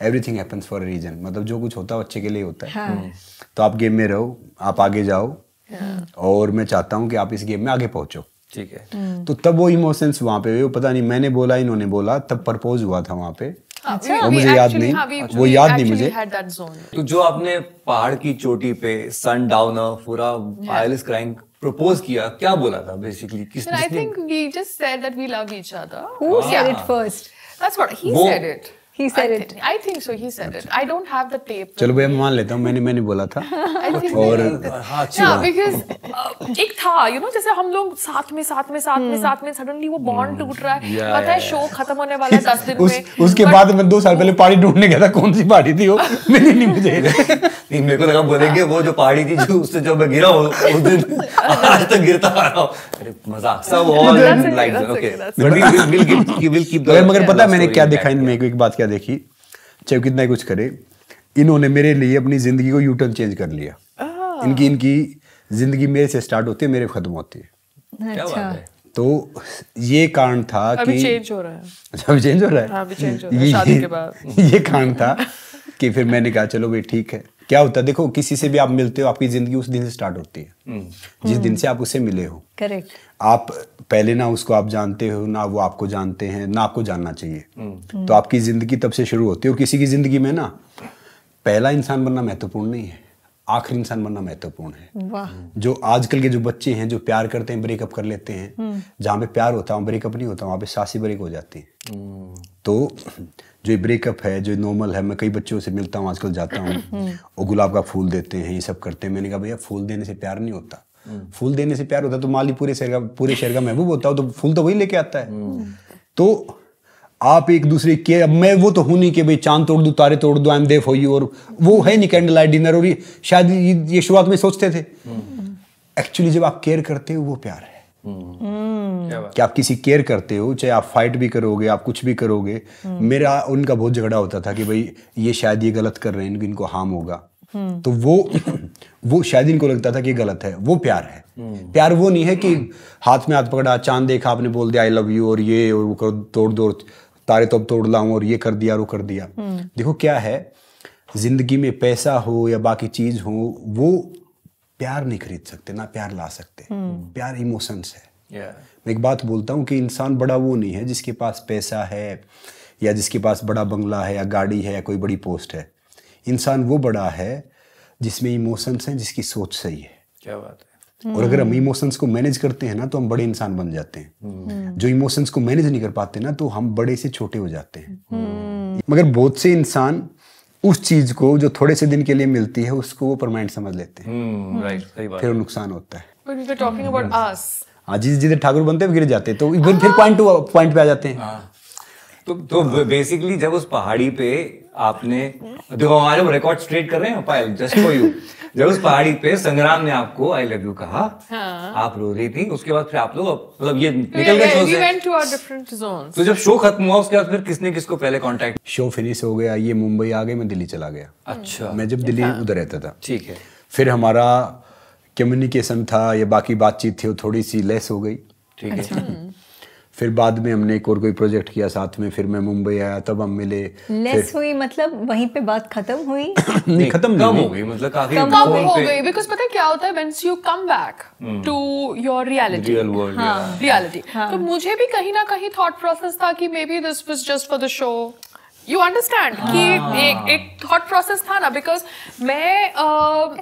everything happens for a reason, मतलब जो कुछ होता है अच्छे के लिए होता है। तो आप गेम में रहो, आप आगे जाओ, और मैं चाहता हूँ कि आप इस गेम में आगे पहुंचो। ठीक है। तो तब वो इमोशंस वहाँ पे, वो पता नहीं मैंने बोला इन्होंने बोला, तब प्रपोज हुआ था वहाँ पे। अच्छा, वो मुझे याद नहीं, वो याद नहीं मुझे। तो जो आपने पहाड़ की चोटी पे सन डाउन पूरा आइलिस क्राइंग प्रपोज किया, क्या बोला था basically? Then I think we just said that we love each other. Who said it first? That's what he said it. He said it. I think so. He said it. I don't have the tape. चलो भैया मैं मान लेता हूँ, मैंने बोला था। I think और हाँ, अच्छी yeah, बात। because एक था जैसे हम लोग साथ में सडनली वो बॉन्ड टूट रहा है, पता है शो खत्म होने वाला है 10 दिन में। उसके बाद मैं 2 साल पहले पहाड़ी ढूंढने गया था, कौन सी पहाड़ी थी वो मिली नहीं मुझे। नहीं, मेरे को लगा बोलेंगे वो जो पहाड़ी थी जो उससे जब मैं गिरा हूँ उस दिन आज तक गिरता आ रहा हूँ। अरे मजाक सब all like okay will keep the. मगर पता है मैंने क्या देखा इनमें, एक बात क्या देखी, चाहे कितना ही कुछ करे, इन्होंने मेरे लिए अपनी जिंदगी को यू टर्न चेंज कर लिया। इनकी जिंदगी मेरे से स्टार्ट होती है, मेरे खत्म होती है। क्या बात है। तो ये कारण था अभी कि चेंज हो रहा है। अभी चेंज हो रहा है। हाँ, अभी चेंज हो रहा है शादी के बाद। ये कारण था कि फिर मैंने कहा चलो भाई ठीक है। क्या होता है देखो, किसी से भी आप मिलते हो, आपकी जिंदगी उस दिन से स्टार्ट होती है जिस दिन से आप उससे मिले हो। करेक्ट। आप पहले ना उसको आप जानते हो, ना वो आपको जानते हैं, ना आपको जानना चाहिए। तो आपकी जिंदगी तब से शुरू होती है। और किसी की जिंदगी में ना पहला इंसान बनना महत्वपूर्ण नहीं है, आखिरी इंसान बनना महत्वपूर्ण है। वाह। जो आजकल के जो बच्चे हैं जो प्यार करते हैं ब्रेकअप कर लेते हैं, जहाँ पे प्यार होता है ब्रेकअप नहीं होता, वहाँ पे सासी ब्रेक हो जाती है। तो जो ब्रेकअप है, जो नॉर्मल है, मैं कई बच्चों से मिलता हूँ आजकल, जाता हूँ, वो गुलाब का फूल देते हैं, ये सब करते हैं। मैंने कहा भैया फूल देने से प्यार नहीं होता, फूल देने से प्यार होता तो माली पूरे शहर का महबूब होता हो, तो फूल तो वही लेके आता है। तो आप एक दूसरे के, अब मैं वो तो हूं नहीं कि भाई चांद तोड़ दूं, तारे तोड़ दूं, I am there for you, और वो है नहीं कैंडल लाइट डिनर। और शायद ये शुरुआत में सोचते थे, एक्चुअली जब आप केयर करते हो वो प्यार है। कि आप किसी केयर करते हो, चाहे आप फाइट भी करोगे, आप कुछ भी करोगे। मेरा उनका बहुत झगड़ा होता था कि भाई ये शायद ये गलत कर रहे हैं, इनको हार्म होगा, तो वो शायद इनको लगता था कि गलत है। वो प्यार है। प्यार वो नहीं है कि हाथ में हाथ पकड़ा, चांद देखा, आपने बोल दिया आई लव यू, और ये और वो तोड़ दो, तारे तो अब तोड़ लाऊं, और ये कर दिया और वो कर दिया। देखो क्या है, जिंदगी में पैसा हो या बाकी चीज हो, वो प्यार नहीं खरीद सकते, ना प्यार ला सकते। प्यार इमोशंस है। मैं एक बात बोलता हूँ कि इंसान बड़ा वो नहीं है जिसके पास पैसा है या जिसके पास बड़ा बंगला है या गाड़ी है या कोई बड़ी पोस्ट है। इंसान वो बड़ा है जिसमें इमोशंस हैं, जिसकी सोच सही है। क्या बात है। और अगर हम इमोशंस को मैनेज करते हैं ना तो हम बड़े इंसान बन जाते हैं। जो इमोशंस को मैनेज नहीं कर पाते ना तो हम बड़े से छोटे हो जाते हैं। मगर बहुत से इंसान उस चीज को जो थोड़े से दिन के लिए मिलती है उसको वो परमानेंट समझ लेते हैं। राइट, सही बात। फिर वो नुकसान होता है। When we were talking about us. हाँ, जिधर ठाकुर बनते हैं गिर जाते हैं, तो फिर पॉइंट पे आ जाते हैं। तो बेसिकली जब उस पहाड़ी पे आपने, देखो हमारे रिकॉर्ड स्ट्रेट कर रहे हैं पायल, जस्ट फॉर यू। जब उस पहाड़ी पे संग्राम ने आपको आई लव यू कहा, आप रो रही थी, उसके बाद फिर आप लोग मतलब ये निकल गए शो We से। went to our different zones. तो जब शो खत्म हुआ उसके बाद फिर किसने किसको पहले कांटेक्ट? शो फिनिश हो गया, ये मुंबई आ गए, मैं दिल्ली चला गया। अच्छा, मैं जब दिल्ली उधर रहता था, ठीक है। फिर हमारा कम्युनिकेशन था या बाकी बातचीत थी वो थोड़ी सी लेस हो गई। ठीक है। फिर बाद में हमने एक और कोई प्रोजेक्ट किया साथ में, फिर मैं मुंबई आया, तब हम मिले। लेस हुई मतलब वहीं पे बात खत्म हुई? नहीं, खत्म कम नहीं हो गई, मतलब काफी कम फोन हो पे गई, because पता है क्या होता है, once you come back to your reality, real world. reality, तो मुझे भी कहीं ना कहीं thought process था कि maybe this was just for the show, you understand कि एक थॉट प्रोसेस था ना, बिकॉज मैं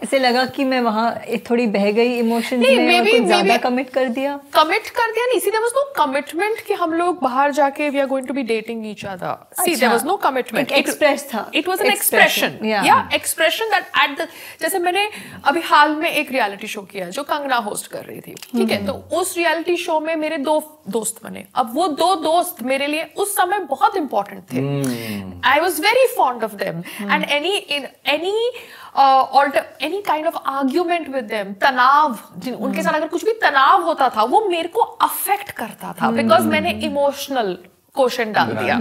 ऐसे लगा कि मैं वहाँ थोड़ी बह गई इमोशंस में और कुछ ज्यादा कमिट कर दिया नहीं, इसी देयर वाज नो कमिटमेंट कि हम लोग बाहर जाके we are going to be dating each other. See there was no commitment, express था, इट वाज एन एक्सप्रेशन, या एक्सप्रेशन दैट एट द, जैसे मैंने अभी हाल में एक रियलिटी शो किया जो कंगना होस्ट कर रही थी, ठीक है, तो उस रियलिटी शो में मेरे 2 दोस्त बने। अब वो 2 दोस्त मेरे लिए उस समय बहुत इंपॉर्टेंट थे। I was very fond of them, and any kind of argument with them, तनाव, उनके साथ अगर कुछ भी तनाव होता था वो मेरे को अफेक्ट करता था, बिकॉज मैंने इमोशनल क्वेश्चन डाल दिया।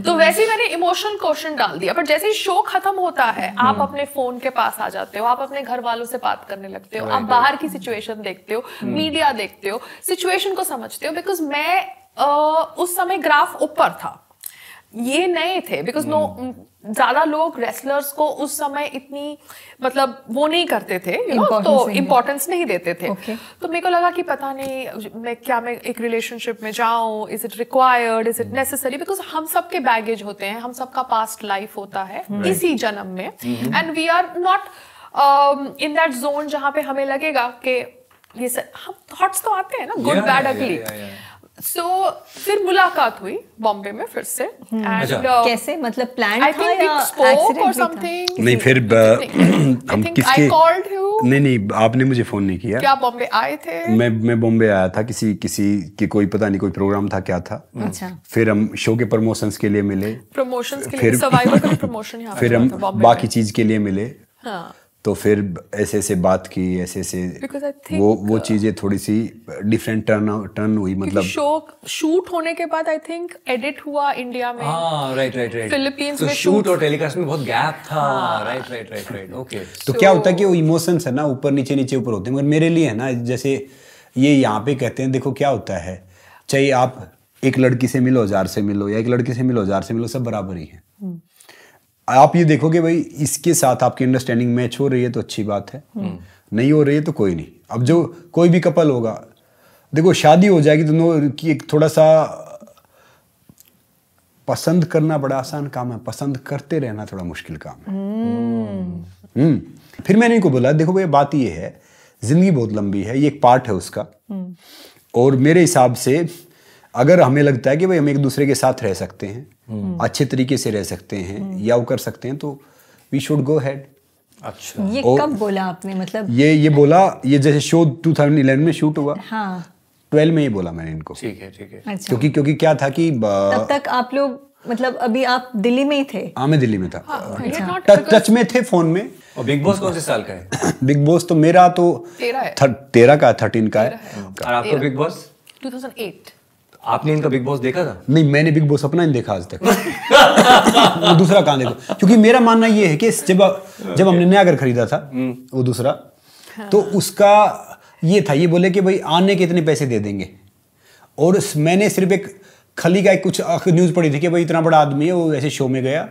तो वैसे ही मैंने इमोशनल क्वेश्चन डाल दिया, पर जैसे ही शो खत्म होता है आप अपने फोन के पास आ जाते हो, आप अपने घर वालों से बात करने लगते हो, आप बाहर की सिचुएशन देखते हो, मीडिया देखते हो, सिचुएशन को समझते हो। बिकॉज मैं उस समय ग्राफ ऊपर था, ये नए थे, बिकॉज ज्यादा लोग रेसलर्स को उस समय इतनी मतलब वो नहीं करते थे, तो इम्पोर्टेंस नहीं देते थे। तो मेरे को लगा कि पता नहीं मैं एक रिलेशनशिप में जाऊं, is it required, is it necessary, because हम सबके बैगेज होते हैं, हम सबका पास्ट लाइफ होता है इसी जन्म में, and we are not in that zone जहां पे हमें लगेगा कि ये हम थॉट्स तो आते हैं ना, गुड बैड अगली। So, फिर मुलाकात हुई बॉम्बे में फिर से, कैसे, मतलब प्लान था या एक्सीडेंट था? नहीं, फिर हम किसके, नहीं आपने मुझे फोन नहीं किया। क्या बॉम्बे आए थे? मैं बॉम्बे आया था, किसी की कोई पता नहीं, कोई प्रोग्राम था, क्या था। अच्छा। फिर हम शो के प्रमोशंस के लिए मिले, फिर सर्वाइवर का प्रमोशन यहाँ, फिर हम बाकी चीज के लिए मिले। तो फिर ऐसे बात की, ऐसे वो चीजें थोड़ी सी डिफरेंट टर्न हुई, मतलब शो शूट होने के बाद आई थिंक एडिट हुआ इंडिया में, राइट फिलीपींस में शूट और टेलीकास्ट में बहुत गैप था। Right okay. तो क्या होता है कि वो इमोशंस है ना, ऊपर नीचे होते हैं, मगर मेरे लिए है ना, जैसे ये यहाँ पे कहते हैं, देखो क्या होता है, चाहे आप एक लड़की से मिलो, 1000 से मिलो, या एक लड़के से मिलो, 1000 से मिलो, सब बराबर ही है। आप ये देखोगे भाई इसके साथ आपकी अंडरस्टैंडिंग मैच हो रही है तो अच्छी बात है, नहीं हो रही है तो कोई नहीं। अब जो कोई भी कपल होगा, देखो शादी हो जाएगी तो एक थोड़ा सा पसंद करना बड़ा आसान काम है, पसंद करते रहना थोड़ा मुश्किल काम है। फिर मैंने इनको बोला, देखो भाई बात ये है, जिंदगी बहुत लंबी है, ये एक पार्ट है उसका, और मेरे हिसाब से अगर हमें लगता है कि भाई हम एक दूसरे के साथ रह सकते हैं, अच्छे तरीके से रह सकते हैं, या वो कर सकते हैं, तो वी शुड गो हेड। अच्छा, ये कब बोला आपने? मतलब ये बोला, ये जैसे शो 2011 में शूट हुआ, हाँ 12 में ही बोला मैंने इनको। ठीक है। अच्छा। क्योंकि क्या था कि तब तक आप लोग, मतलब अभी आप दिल्ली में ही थे? हाँ, मैं दिल्ली में था। अच्छा। टच में थे फोन में। और बिग बॉस कौन से साल का है? बिग बॉस तो मेरा तो 13 का, 13 का है। और आपका बिग बॉस 2008। आपने इनका बिग बॉस देखा था? नहीं, मैंने बिग बॉस अपना नहीं देखा आज तक। वो दूसरा कहाँ देखो, क्योंकि मेरा मानना ये है कि जब हमने नया घर खरीदा था, वो दूसरा, तो उसका ये था, ये बोले कि भाई आने के इतने पैसे दे देंगे, और मैंने सिर्फ एक खली का एक कुछ न्यूज पड़ी थी कि भाई इतना बड़ा आदमी है, वो ऐसे शो में गया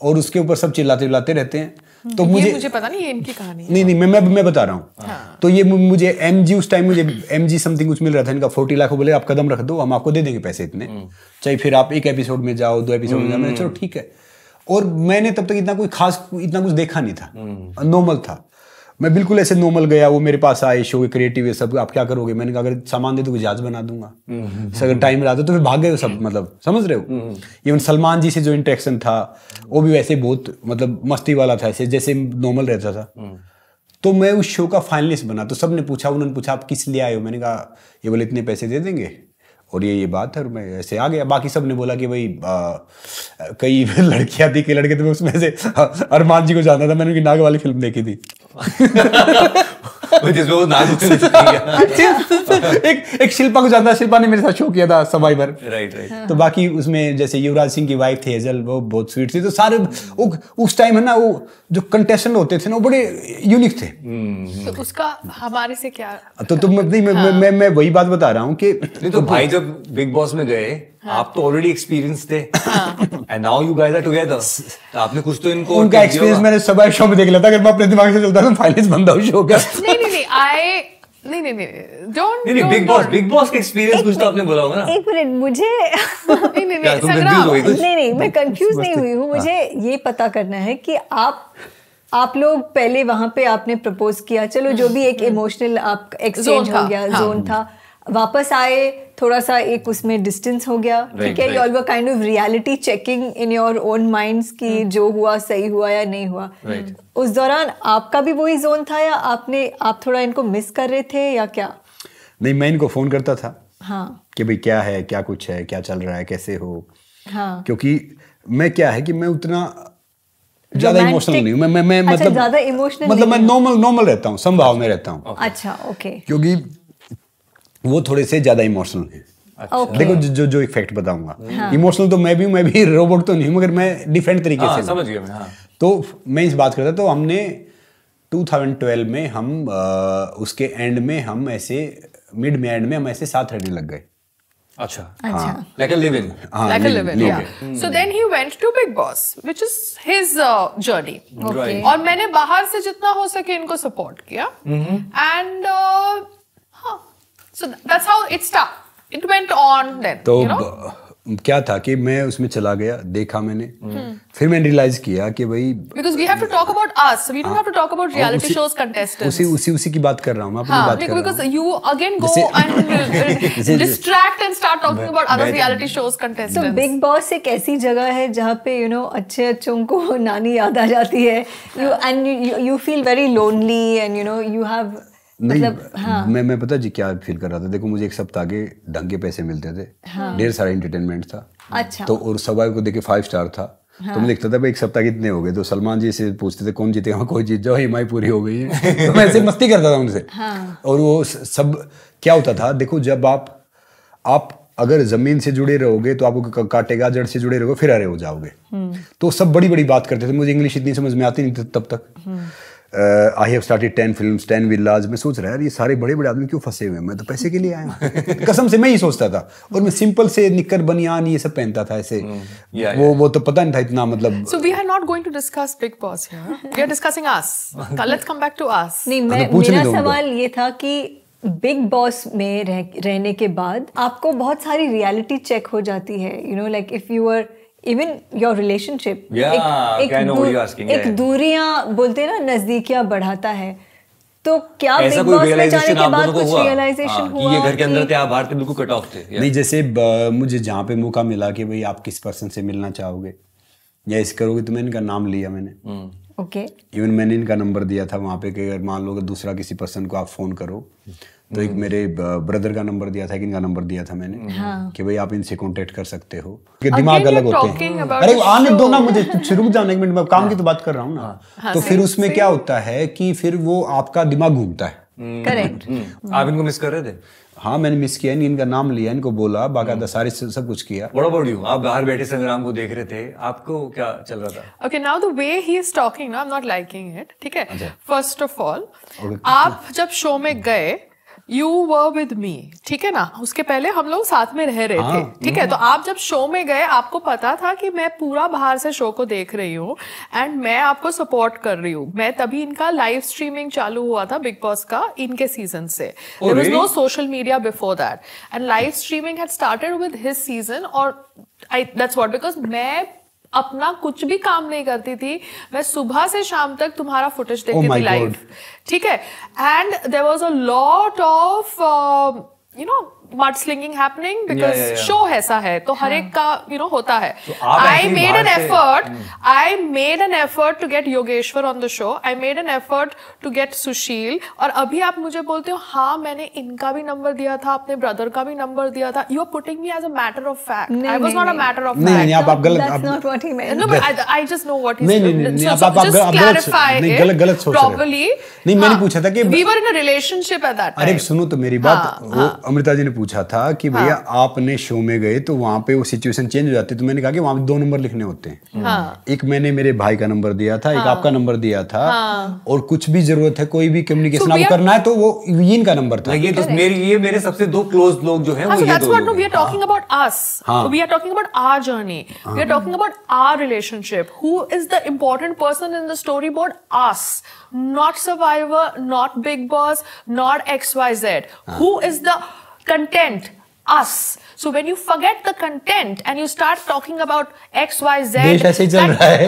और उसके ऊपर सब चिल्लाते रहते हैं। तो मुझे पता नहीं, ये इनकी कहानी। नहीं, मैं बता रहा हूँ। तो ये मुझे MG, उस टाइम मुझे MG समथिंग कुछ मिल रहा था इनका, 40 लाख। बोले आप कदम रख दो, हम आपको दे देंगे पैसे इतने, चाहे फिर आप एक एपिसोड में जाओ, 2 एपिसोड में जाओ। मैंने चलो ठीक है। और मैंने तब तक इतना कुछ देखा नहीं था, नॉर्मल था। मैं बिल्कुल ऐसे नॉर्मल गया, वो मेरे पास आए, शो के क्रिएटिव है सब, आप क्या करोगे? मैंने कहा अगर सामान दे तो जहाज बना दूंगा, अगर टाइम रहा तो फिर भाग गए सब, मतलब समझ रहे हो। इवन सलमान जी से जो इंटरेक्शन था वो भी वैसे बहुत मतलब मस्ती वाला था, ऐसे जैसे नॉर्मल रहता था। तो मैं उस शो का फाइनलिस्ट बना, तो सबने पूछा, उन्होंने पूछा आप किस लिए आए हो? मैंने कहा ये बोले इतने पैसे दे देंगे, और ये बात है, और मैं ऐसे आ गया। बाकी सब ने बोला कि भाई कई लड़कियां थी, कई लड़के थे, उसमें से अरमान जी को जानता था, मैंने उनकी नाग वाली फिल्म देखी थी। जिसमें वो नाग एक शिल्पा को जानता, शिल्पा ने मेरे साथ शो किया था सर्वाइवर। राइट। तो बाकी उसमें जैसे युवराज सिंह की वाइफ थी हेजल, वो बहुत स्वीट थी। तो सारे उस टाइम है ना, वो जो कंटेस्टेंट होते थे ना, वो बड़े यूनिक थे। तो उसका हमारे से क्या तो मैं वही बात बता रहा हूँ कि तो भाई जब बिग बॉस में गए, आप तो ऑलरेडी एक्सपीरियंस थे, and now you guys are together, तो आपने कुछ तो इनको, उनका एक्सपीरियंस मैंने सब शो में देख लिया था। अगर मैं अपने दिमाग से चलता तो फाइनलिस्ट बनता हूँ शो का। नहीं, नहीं don't नहीं बिग बॉस का एक्सपीरियंस कुछ तो आपने बोला होगा ना। एक मिनट, मुझे नहीं क्या तुम कंफ्यूज हो गई कुछ? नहीं मैं कंफ्यूज नहीं हुई हूँ। मुझे ये पता करना है कि आप लोग पहले वहां पे आपने प्रपोज किया, चलो जो भी एक इमोशनल आप एक्सचेंज हो गया, जोन था, वापस आए, थोड़ा सा एक उसमें डिस्टेंस हो गया, ठीक है, you all were kind of reality checking in your own minds कि जो हुआ सही हुआ या नहीं हुआ। उस दौरान आपका भी वही जोन था या आप थोड़ा इनको मिस कर रहे थे या क्या? नहीं, मैं इनको फोन करता था हाँ कि भाई क्या है, क्या कुछ है, क्या चल रहा है, कैसे हो। हाँ, क्योंकि मैं क्या है कि मैं उतना ज्यादा Romantic- इमोशनल नहीं हूँ। मैं अच्छा, मतलब ज्यादा इमोशनल मतलब मैं नहीं नॉर्मल रहता हूँ, समभाव में रहता हूँ। अच्छा, ओके क्योंकि वो थोड़े से ज्यादा इमोशनल है। ओके। देखो जो इफेक्ट बताऊंगा, इमोशनल तो मैं भी रोबोट तो नहीं हूँ, मगर मैं डिफरेंट तरीके से समझ गया मैं। हाँ। तो मैं इस बात करता, तो हमने 2012 में हम उसके एंड में हम ऐसे मिड में एंड में हम ऐसे साथ रहने लग गए। अच्छा अच्छा, लाइक अ लिव इन। हाँ, like a live-in, live-in। yeah. So then he went to Big Boss, which is his journey. Okay. और मैंने बाहर से जितना हो सके इनको सपोर्ट किया, and हाँ, so that's how it started. It went on then. तो you know? क्या था कि मैं उसमें चला गया, देखा मैंने, फिर मैंने रियलाइज किया कि भाई Because we have to talk about us. We don't have to talk about reality shows contestants. उसी की बात कर रहा हूँ मैं, अपनी हाँ, बात कर रहा because हूँ। you again go जैसे- and distract and start talking about other reality shows तो contestants. बिग बॉस एक ऐसी जगह है जहाँ पे अच्छे अच्छों को नानी याद आ जाती है, you feel very lonely and you have मतलब हाँ मैं पता जी क्या फील कर रहा था। देखो, मुझे एक सप्ताह के ढंग के पैसे मिलते थे, ढेर सारा एंटरटेनमेंट था। अच्छा। तो और सवाई को देखे 5 स्टार था। तो मैं देखता था भाई एक सप्ताह कितने हो गए, तो सलमान जी से पूछते थे कौन जीतेगा, कोई जीत जाओ, ईएमआई पूरी हो गई है। तो मैं ऐसे मस्ती करता था उनसे। और वो सब क्या होता था, देखो जब आप अगर जमीन से जुड़े रहोगे तो आपको काटेगा, जड़ से जुड़े रहोगे फिर हरे हो जाओगे। तो सब बड़ी बड़ी बात करते थे, मुझे इंग्लिश इतनी समझ में आती नहीं थी तब तक। I have started 10 films 10 villages. मैं सोच रहा यार ये सारे बड़े बड़े आदमी क्यों फंसे हुए हैं, मैं तो पैसे के लिए आया हूँ। कसम से मैं ही सोचता था। और मैं सिंपल से निक्कर बनियान ये सब पहनता था ऐसे। वो तो पता नहीं था इतना, मतलब। So we are not going to discuss Big Boss here. We are discussing us. Let's come back to us. नहीं, पूछने मेरा दो उनको। सवाल ये था कि बिग बॉस में रहने के बाद आपको बहुत सारी रियलिटी चेक हो जाती है, like if you are even your relationship, एक दूरियां बोलते हैं ना, नजदीकियां बढ़ाता है। तो क्या बिग बॉस में जाने के बाद कुछ रियलाइजेशन हुआ ये घर के अंदर थे, आप बाहर थे, बिल्कुल कट ऑफ थे? नहीं, जैसे मुझे जहाँ पे मौका मिला कि भाई आप किस पर्सन से मिलना चाहोगे या इस करोगे, तो मैंने इनका नाम लिया मैंने। ओके। इवन मैंने इनका नंबर दिया था वहाँ पे कि अगर मान लो अगर दूसरा किसी पर्सन को आप फोन करो, तो एक मेरे ब्रदर का नंबर दिया था, इनका नंबर दिया था मैंने कि भाई आप इनसे कांटेक्ट कर सकते हो। कि दिमाग अलग होते हैं। अरे आने दो ना मुझे, रुक जाओ एक मिनट, मैं काम की तो बात कर रहा हूँ ना। तो फिर उसमें क्या होता है कि फिर वो आपका दिमाग घूमता है। करेक्ट। आप इनको मिस कर रहे थे? हाँ, मैंने मिस किया, इनका नाम लिया, इनको बोला, बाकायदा सारे सब कुछ किया। What about you? आप बाहर बैठे संग्राम को देख रहे थे, आपको क्या चल रहा था? Okay, now the way he is talking, now I'm not liking it. ठीक है? First of all, Okay. आप जब शो में गए, You were with me, ठीक है ना? उसके पहले हम लोग साथ में रह रहे थे, ठीक है? तो आप जब शो में गए, आपको पता था कि मैं पूरा बाहर से शो को देख रही हूँ एंड मैं आपको सपोर्ट कर रही हूँ। मैं तभी इनका लाइव स्ट्रीमिंग चालू हुआ था बिग बॉस का, इनके सीजन से। There was no social media before that, and live streaming had started with his season, और that's what, because मैं अपना कुछ भी काम नहीं करती थी, मैं सुबह से शाम तक तुम्हारा फुटेज देखती थी लाइव, ठीक है? And there was a lot of mudslinging happening because show ऐसा है, तो हर एक का होता है। I made an effort to get Yogeshwar on the show. I made an effort to get Sushil, और अभी आप मुझे बोलते हो हाँ मैंने इनका भी नंबर दिया था, अपने ब्रदर का भी नंबर दिया था। You are putting me as a matter of fact. I was not a matter of fact. नहीं, आप गलत, That's not what he meant. No, but I just know what he's नहीं, so आप just clarify it गलत सोच रहे हो। properly. नहीं, मैंने पूछा था कि we were in a relationship at that time. अरे सुनो तो मेरी बात, वो अमृता जी ने पूछा था कि भैया आपने शो में गए तो वहाँ पे वो सिचुएशन चेंज हो जाती है, तो मैंने कहा कि वहाँ पे 2 नंबर लिखने होते हैं। हाँ. एक मैंने मेरे भाई का नंबर दिया था, एक आपका नंबर दिया था, और कुछ भी जरूरत है, कोई भी कम्युनिकेशन आपको करना है तो वो इनका नंबर था। ये मेरे सबसे 2 क्लोज लोग जो हैं वो ये 2 लोग। We are talking about us. We are talking about our journey. We are talking about our relationship. Who is the important person in the storyboard? Us. Not Survivor, not Big Boss, not XYZ. Who is the content? Us. So when you forget the content and you start talking about XYZ, देश ऐसे ही चल रहा है।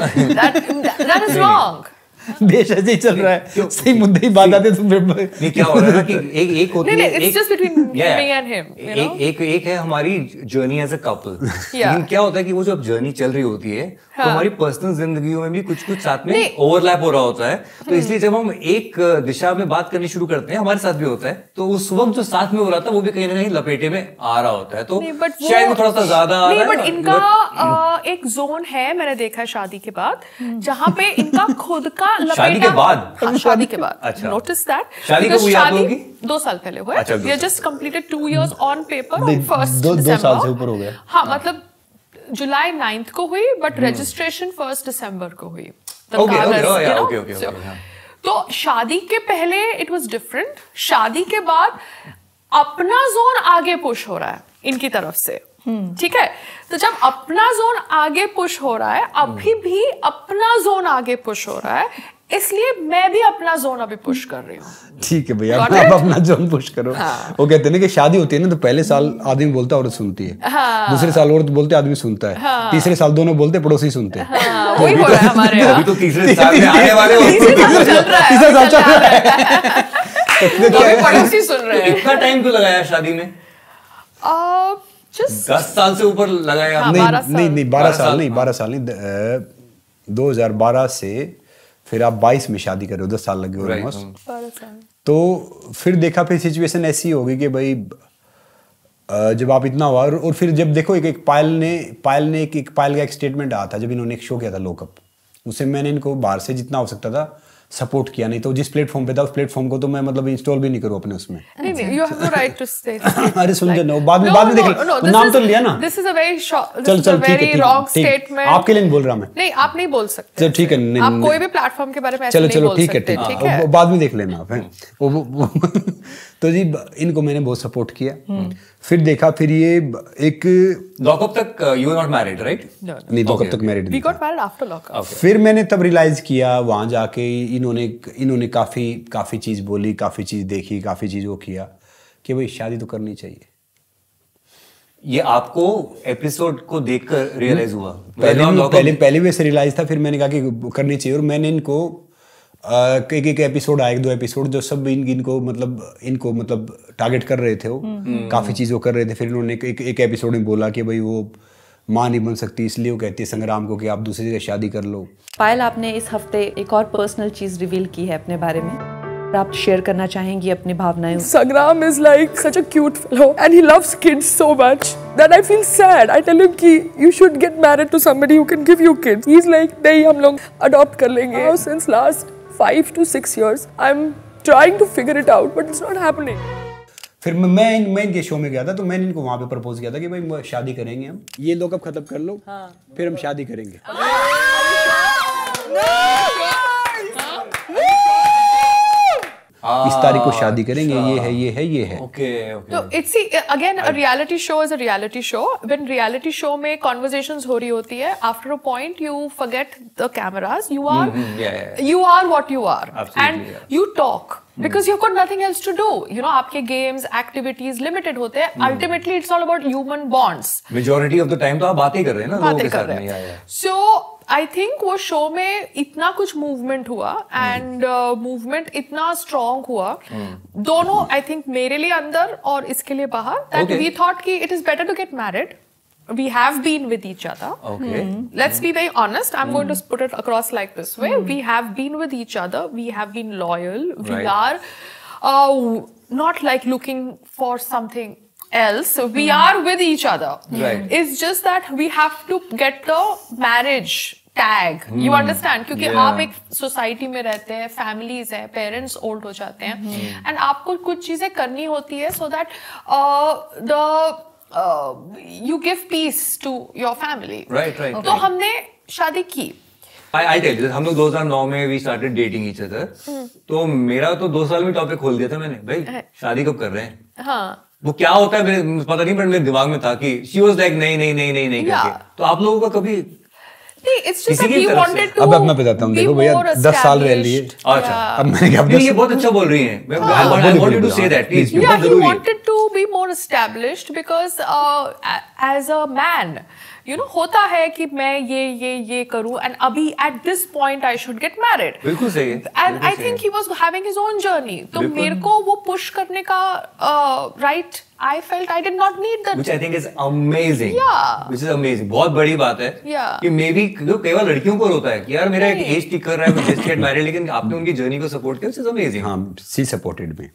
that is wrong. देश ऐसे ही चल रहा है, सही मुद्दे ही बात आते तो नहीं, क्या हो रहा है ना कि एक होती है, it's just between me and him, you know? एक है हमारी जर्नी एज अ कपल। लेकिन क्या होता है कि वो जो अब जर्नी चल रही होती है तो हमारी पर्सनल जिंदगियों में भी कुछ साथ में ओवरलैप हो रहा होता है, तो इसलिए जब हम एक दिशा में बात करनी शुरू करते हैं, हमारे साथ भी होता है, तो उस वक्त जो साथ में हो रहा था वो भी कहीं ना कहीं लपेटे में आ रहा होता है, तो शायद वो थोड़ा सा ज्यादा आ रहा है। बट इनका एक जोन है, मैंने देखा है शादी के बाद, जहाँ पे इनका खुद का शादी के बाद? हाँ, शादी के बाद। अच्छा। नोटिस दैट शादी कब हुई आप लोगों की? 2 साल पहले हुआ। अच्छा, We just completed 2 years on paper on 1st दो December। साल से ऊपर हो गया। हाँ, मतलब जुलाई 9th को हुई, बट रजिस्ट्रेशन 1st दिसंबर को हुई। तो शादी के पहले इट वाज डिफरेंट, शादी के बाद अपना जोन आगे पुश हो रहा है इनकी तरफ से, ठीक है? तो जब अपना जोन आगे पुश हो रहा है, अभी भी अपना जोन आगे पुश हो रहा है, इसलिए मैं भी अपना जोन अभी पुश कर रही हूँ। ठीक है भैया, आप अपना जोन पुश करो। वो कहते हैं ना कि शादी होती है ना तो पहले साल आदमी बोलता है औरत सुनती है, दूसरे साल औरत बोलते आदमी सुनता है, तीसरे साल दोनों बोलते पड़ोसी सुनते हैं। वही हो रहा है हमारे यहाँ। अभी तो तीसरे साल में आने वाले तीसरा साल चल रहा है। पड़ोसी सुन रहे हैं। इतना टाइम क्यों लगाया शादी में? 10 साल से ऊपर लगाया? नहीं 12 साल नहीं, 2012 से फिर आप 22 में शादी कर रहे हो, 10 साल लगे ऑलमोस्ट। तो फिर देखा, फिर सिचुएशन ऐसी हो गई कि भाई जब आप इतना हुआ, और फिर जब देखो एक पायल का एक स्टेटमेंट आया था जब इन्होंने एक शो किया था लोकअप, उससे मैंने इनको बाहर से जितना हो सकता था सपोर्ट किया, नहीं तो जिस प्लेटफॉर्म पे था उस प्लेटफॉर्म को तो मैं मतलब इंस्टॉल भी नहीं करूँ अपने उसमें। नहीं, you have the right to stay. अरे सुन जाओ, बाद में देख लो, नाम तो लिया ना। This is a very short, चल very wrong statement. आपके लिए नहीं बोल रहा मैं। नहीं, आप नहीं बोल सकते। चलो ठीक है, आप कोई भी प्लेटफॉर्म के बारे में ऐसे नहीं बोल सकते। ठीक है, बाद में देख लेना आप। तो जी इनको मैंने बहुत सपोर्ट किया, फिर देखा, फिर ये एक लॉकअप तक you are not married right? नहीं, लॉकअप तक married We got married after lockup. फिर मैंने तब रियलाइज किया वहां जाके, इन्होंने काफी चीज बोली, काफी चीज देखी, काफी चीज वो किया कि भाई शादी तो करनी चाहिए। ये आपको एपिसोड को देखकर रियलाइज हुआ? पहले भी ऐसे रियलाइज था, फिर मैंने कहा कि करनी चाहिए, और मैंने इनको एक एपिसोड आए, 2 एपिसोड जो सब इनको मतलब टारगेट कर रहे थे, वो काफी चीज वो कर रहे थे। फिर इन्होंने एक एपिसोड में बोला कि भाई वो माँ नहीं बन सकती, इसलिए वो कहती है संग्राम को कि आप दूसरी जगह शादी कर लो। पायल, आपने इस हफ्ते एक और पर्सनल चीज रिवील की है अपने बारे में, आप शेयर करना चाहेंगी अपनी भावनाएं? Sangram is like such a cute fellow and he loves kids so much that I feel sad. I tell him कि you should get married to somebody who can give you kids. He's like नहीं, हम लोग adopt कर लेंगे। Since last 5 to 6 years I'm trying to figure it out but it's not happening. फिर मैं इनके show में गया था, तो मैंने इनको वहां पे प्रपोज किया था कि भाई शादी करेंगे हम, ये लोकअप खत्म कर लो, फिर हम शादी करेंगे। इस तारीख को शादी करेंगे, ये है। तो it's again a reality show is a reality show. When reality show में कन्वर्सेशंस हो रही होती है, after a point you forget the cameras, you are what you are and you talk because you've got nothing else to do, you know, आपके games activities limited होते हैं, ultimately it's all about human bonds, majority of the time तो आप बातें कर रहे हैं ना लोगों के साथ में। so I think वो शो में इतना कुछ movement हुआ and movement इतना strong हुआ, दोनों I think मेरे लिए अंदर और इसके लिए बाहर, that we thought कि it is better to get married. We have been with each other. Okay. Let's be very honest. I'm going to put it across like this way. We have been with each other. We have been loyal. We are not like looking for something else. We are with each other. Right. It's just that we have to get the marriage tag, you understand, क्योंकि Yeah. आप एक society में रहते हैं, families है, parents old हो जाते हैं एंड आपको कुछ चीजें करनी होती है so that you give peace to your family. Right. तो हमने शादी की। I tell you, हम लोग 2009 में we started dating each other. तो मेरा तो 2 साल में टॉपिक खोल दिया था मैंने, भाई शादी कब कर रहे हैं? हाँ, वो क्या होता है मेरे पता नहीं, पर मेरे दिमाग में था कि she was like नहीं Yeah. करके। तो आप लोगों का कभी नहीं, it's just किसी that की he तरफ से। wanted to अब मैं बताता हूँ, be देखो भैया, more 10 साल रह लिए। established. अच्छा। Yeah. अब मैंने कहा नहीं, ये बहुत अच्छा बोल रही हैं। I want you to say that, please. Yeah, बहुत he जरूरी है। wanted to be more established because as a man, you know, होता है कि मैं ये करूँ and अभी at this point I should get married. बिल्कुल सही है। And I think he was having his own journey. तो बिल्कुल। मेरे को वो push करने का right, I felt I did not need that. Which I think is amazing. Yeah. Which is amazing. बहुत बड़ी बात है। Yeah. कि मे बी कई बार लड़कियों को होता है कि यार मेरा एक एज टिक कर रहा है, मैं जस्ट गेट मैरिड, लेकिन आपने उनकी जर्नी को सपोर्ट किया, which is amazing. हाँ, सी सपोर्टेड मी,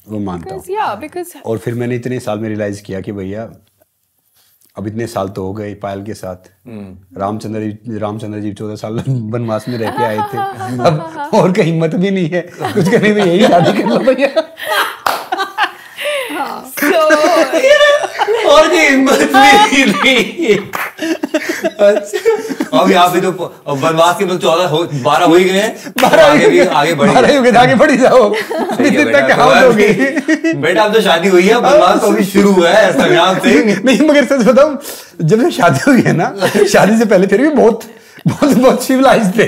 वो मानता हूँ। Because, yeah, because और फिर मैंने इतने साल में रियलाइज किया कि भैया अब इतने साल तो हो गए पायल के साथ। रामचंद्र जी 14 साल वनवास में रह के आए थे, अब और का हिम्मत भी नहीं है कुछ करने में, यही शादी कर लो भैया। और की हिम्मत भी नहीं। अच्छा, अब यहाँ पे तो वनवास के 12 हो ही गए हैं, 12 आगे बढ़ी जाओ। बेटा अब तो शादी हुई है, वनवास तो अभी शुरू हुआ है संग्राम से। नहीं, मगर सच बताऊं, जब से शादी हुई है ना, शादी से पहले फिर भी बहुत सिविलाइज्ड थे।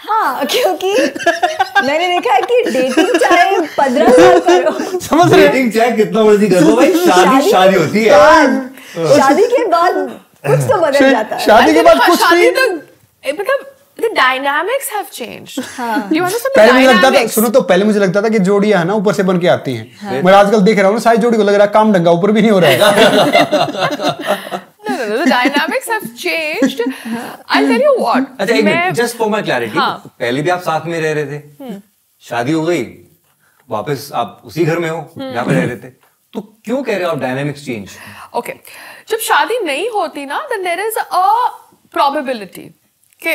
हाँ, क्योंकि मैंने देखा है कि डेटिंग चाहे 15 साल करो, समझ रहे? डेटिंग चाहे कितना मर्जी कर लो भाई, शादी होती है। शादी के बाद कुछ तो बदल जाता है। शादी के बाद कुछ शादी नहीं। तो मतलब the dynamics have changed. Do you understand the पहले मुझे लगता था, dynamics? सुनो तो पहले मुझे लगता था कि जोड़ियां है ना ऊपर से बन के आती हैं, मैं आजकल देख रहा हूँ ना, सारी जोड़ी को लग रहा है काम ढंगा ऊपर भी नहीं हो रहा है। No, the dynamics have changed. I'll tell you what. अच्छा एक मैं minute, just for my clarity, हाँ। पहले भी आप साथ में रह रहे थे, शादी हो गई, वापस आप उसी घर में हो जहाँ पे रह रहे थे, तो क्यों कह रहे हो आप डायनामिक्स चेंज? Okay, जब शादी नहीं होती ना, then there is a probability कि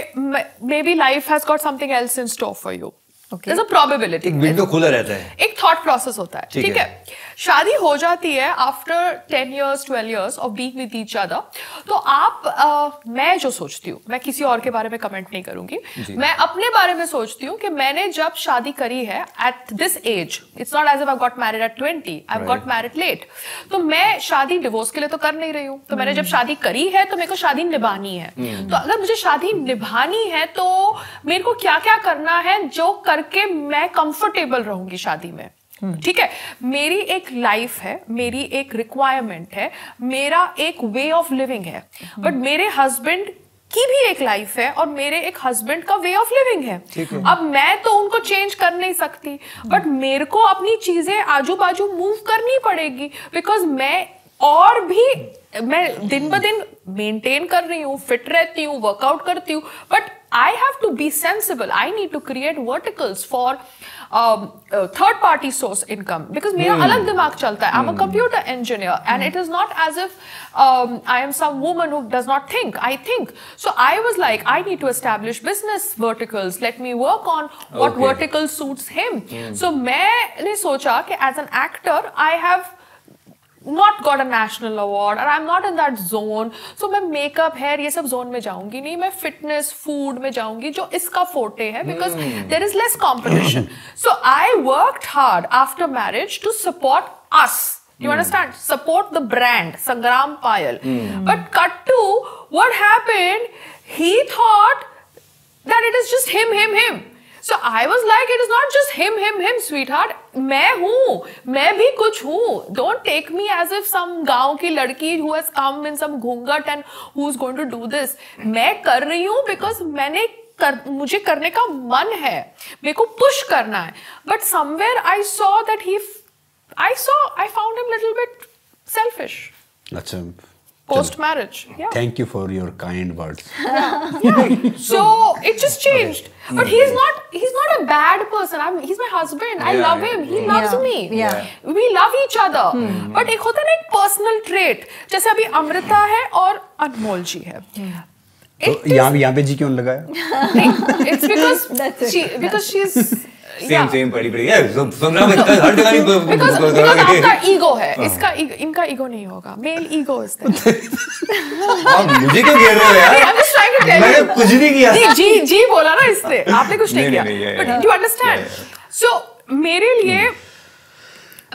maybe life has got something else in store for you. Okay. There's a probability. एक विंडो खुला रहता है। एक थॉट प्रोसेस होता है, ठीक ठीक है। है। शादी हो जाती है after 10 years 12 years of being with each other. तो आप मैं जो सोचती हूँ, मैं किसी और के बारे में कमेंट नहीं करूंगी, मैं अपने बारे में सोचती हूँ कि मैंने जब शादी करी है at this age, it's not as if I got married at 20, I got married late. तो मैं शादी डिवोर्स के लिए तो कर नहीं रही हूँ, तो मैंने जब शादी करी है तो मेरे को शादी निभानी है। तो अगर मुझे शादी निभानी है तो मेरे को क्या क्या करना है जो करके मैं कंफर्टेबल रहूंगी शादी में, ठीक है। मेरी एक लाइफ है, मेरी एक रिक्वायरमेंट है, मेरा एक वे ऑफ लिविंग है, बट मेरे हस्बैंड की भी एक लाइफ है और मेरे एक हस्बैंड का वे ऑफ लिविंग है। अब मैं तो उनको चेंज कर नहीं सकती, बट मेरे को अपनी चीजें आजू बाजू मूव करनी पड़ेगी, बिकॉज मैं दिन ब दिन मेंटेन कर रही हूँ, फिट रहती हूँ, वर्कआउट करती हूँ, but I have to be sensible. I need to create verticals for third party source income because मेरा अलग दिमाग चलता है. I'm a computer engineer and it is not as if I am some woman who does not think. I think. So I was like, I need to establish business verticals. Let me work on what vertical suits him. So मैंने सोचा कि as an actor I have not got a national award and I'm not in that zone, so मैं makeup hair ये सब zone में जाऊंगी नहीं, मैं fitness food में जाऊंगी जो इसका forte है, because there is less competition. So I worked hard after marriage to support us. You understand? Support the brand Sangram Payal. But cut to what happened, he thought that it is just him. So I was like, it is not just him, sweetheart. मैं हूँ, मैं भी कुछ हूँ. Don't take me as if some गांव की लड़की who has come in some घूंघट and who's going to do this. मैं कर रही हूँ because मुझे करने का मन है, मेरे को push करना है. But somewhere I saw that I found him little bit selfish. अच्छा. Post marriage. Yeah. Thank you for your kind words. So it just changed. But he's not a bad person. He's my husband. I love him. He loves me. We love each other. But एक होता है ना एक personal trait. जैसे अभी अमृता है और अनमोल जी है. तो यहाँ पे जी क्यों लगाया? It's because she's सेम पड़ी संग्राम हर जगह because आपका ईगो है, इनका ईगो नहीं होगा. मेल ईगो इज मुझे क्यों घेर रहे हो यार? मैंने कुछ नहीं किया. जी बोला ना इसने, आपने कुछ नहीं किया. But you understand. सो मेरे लिए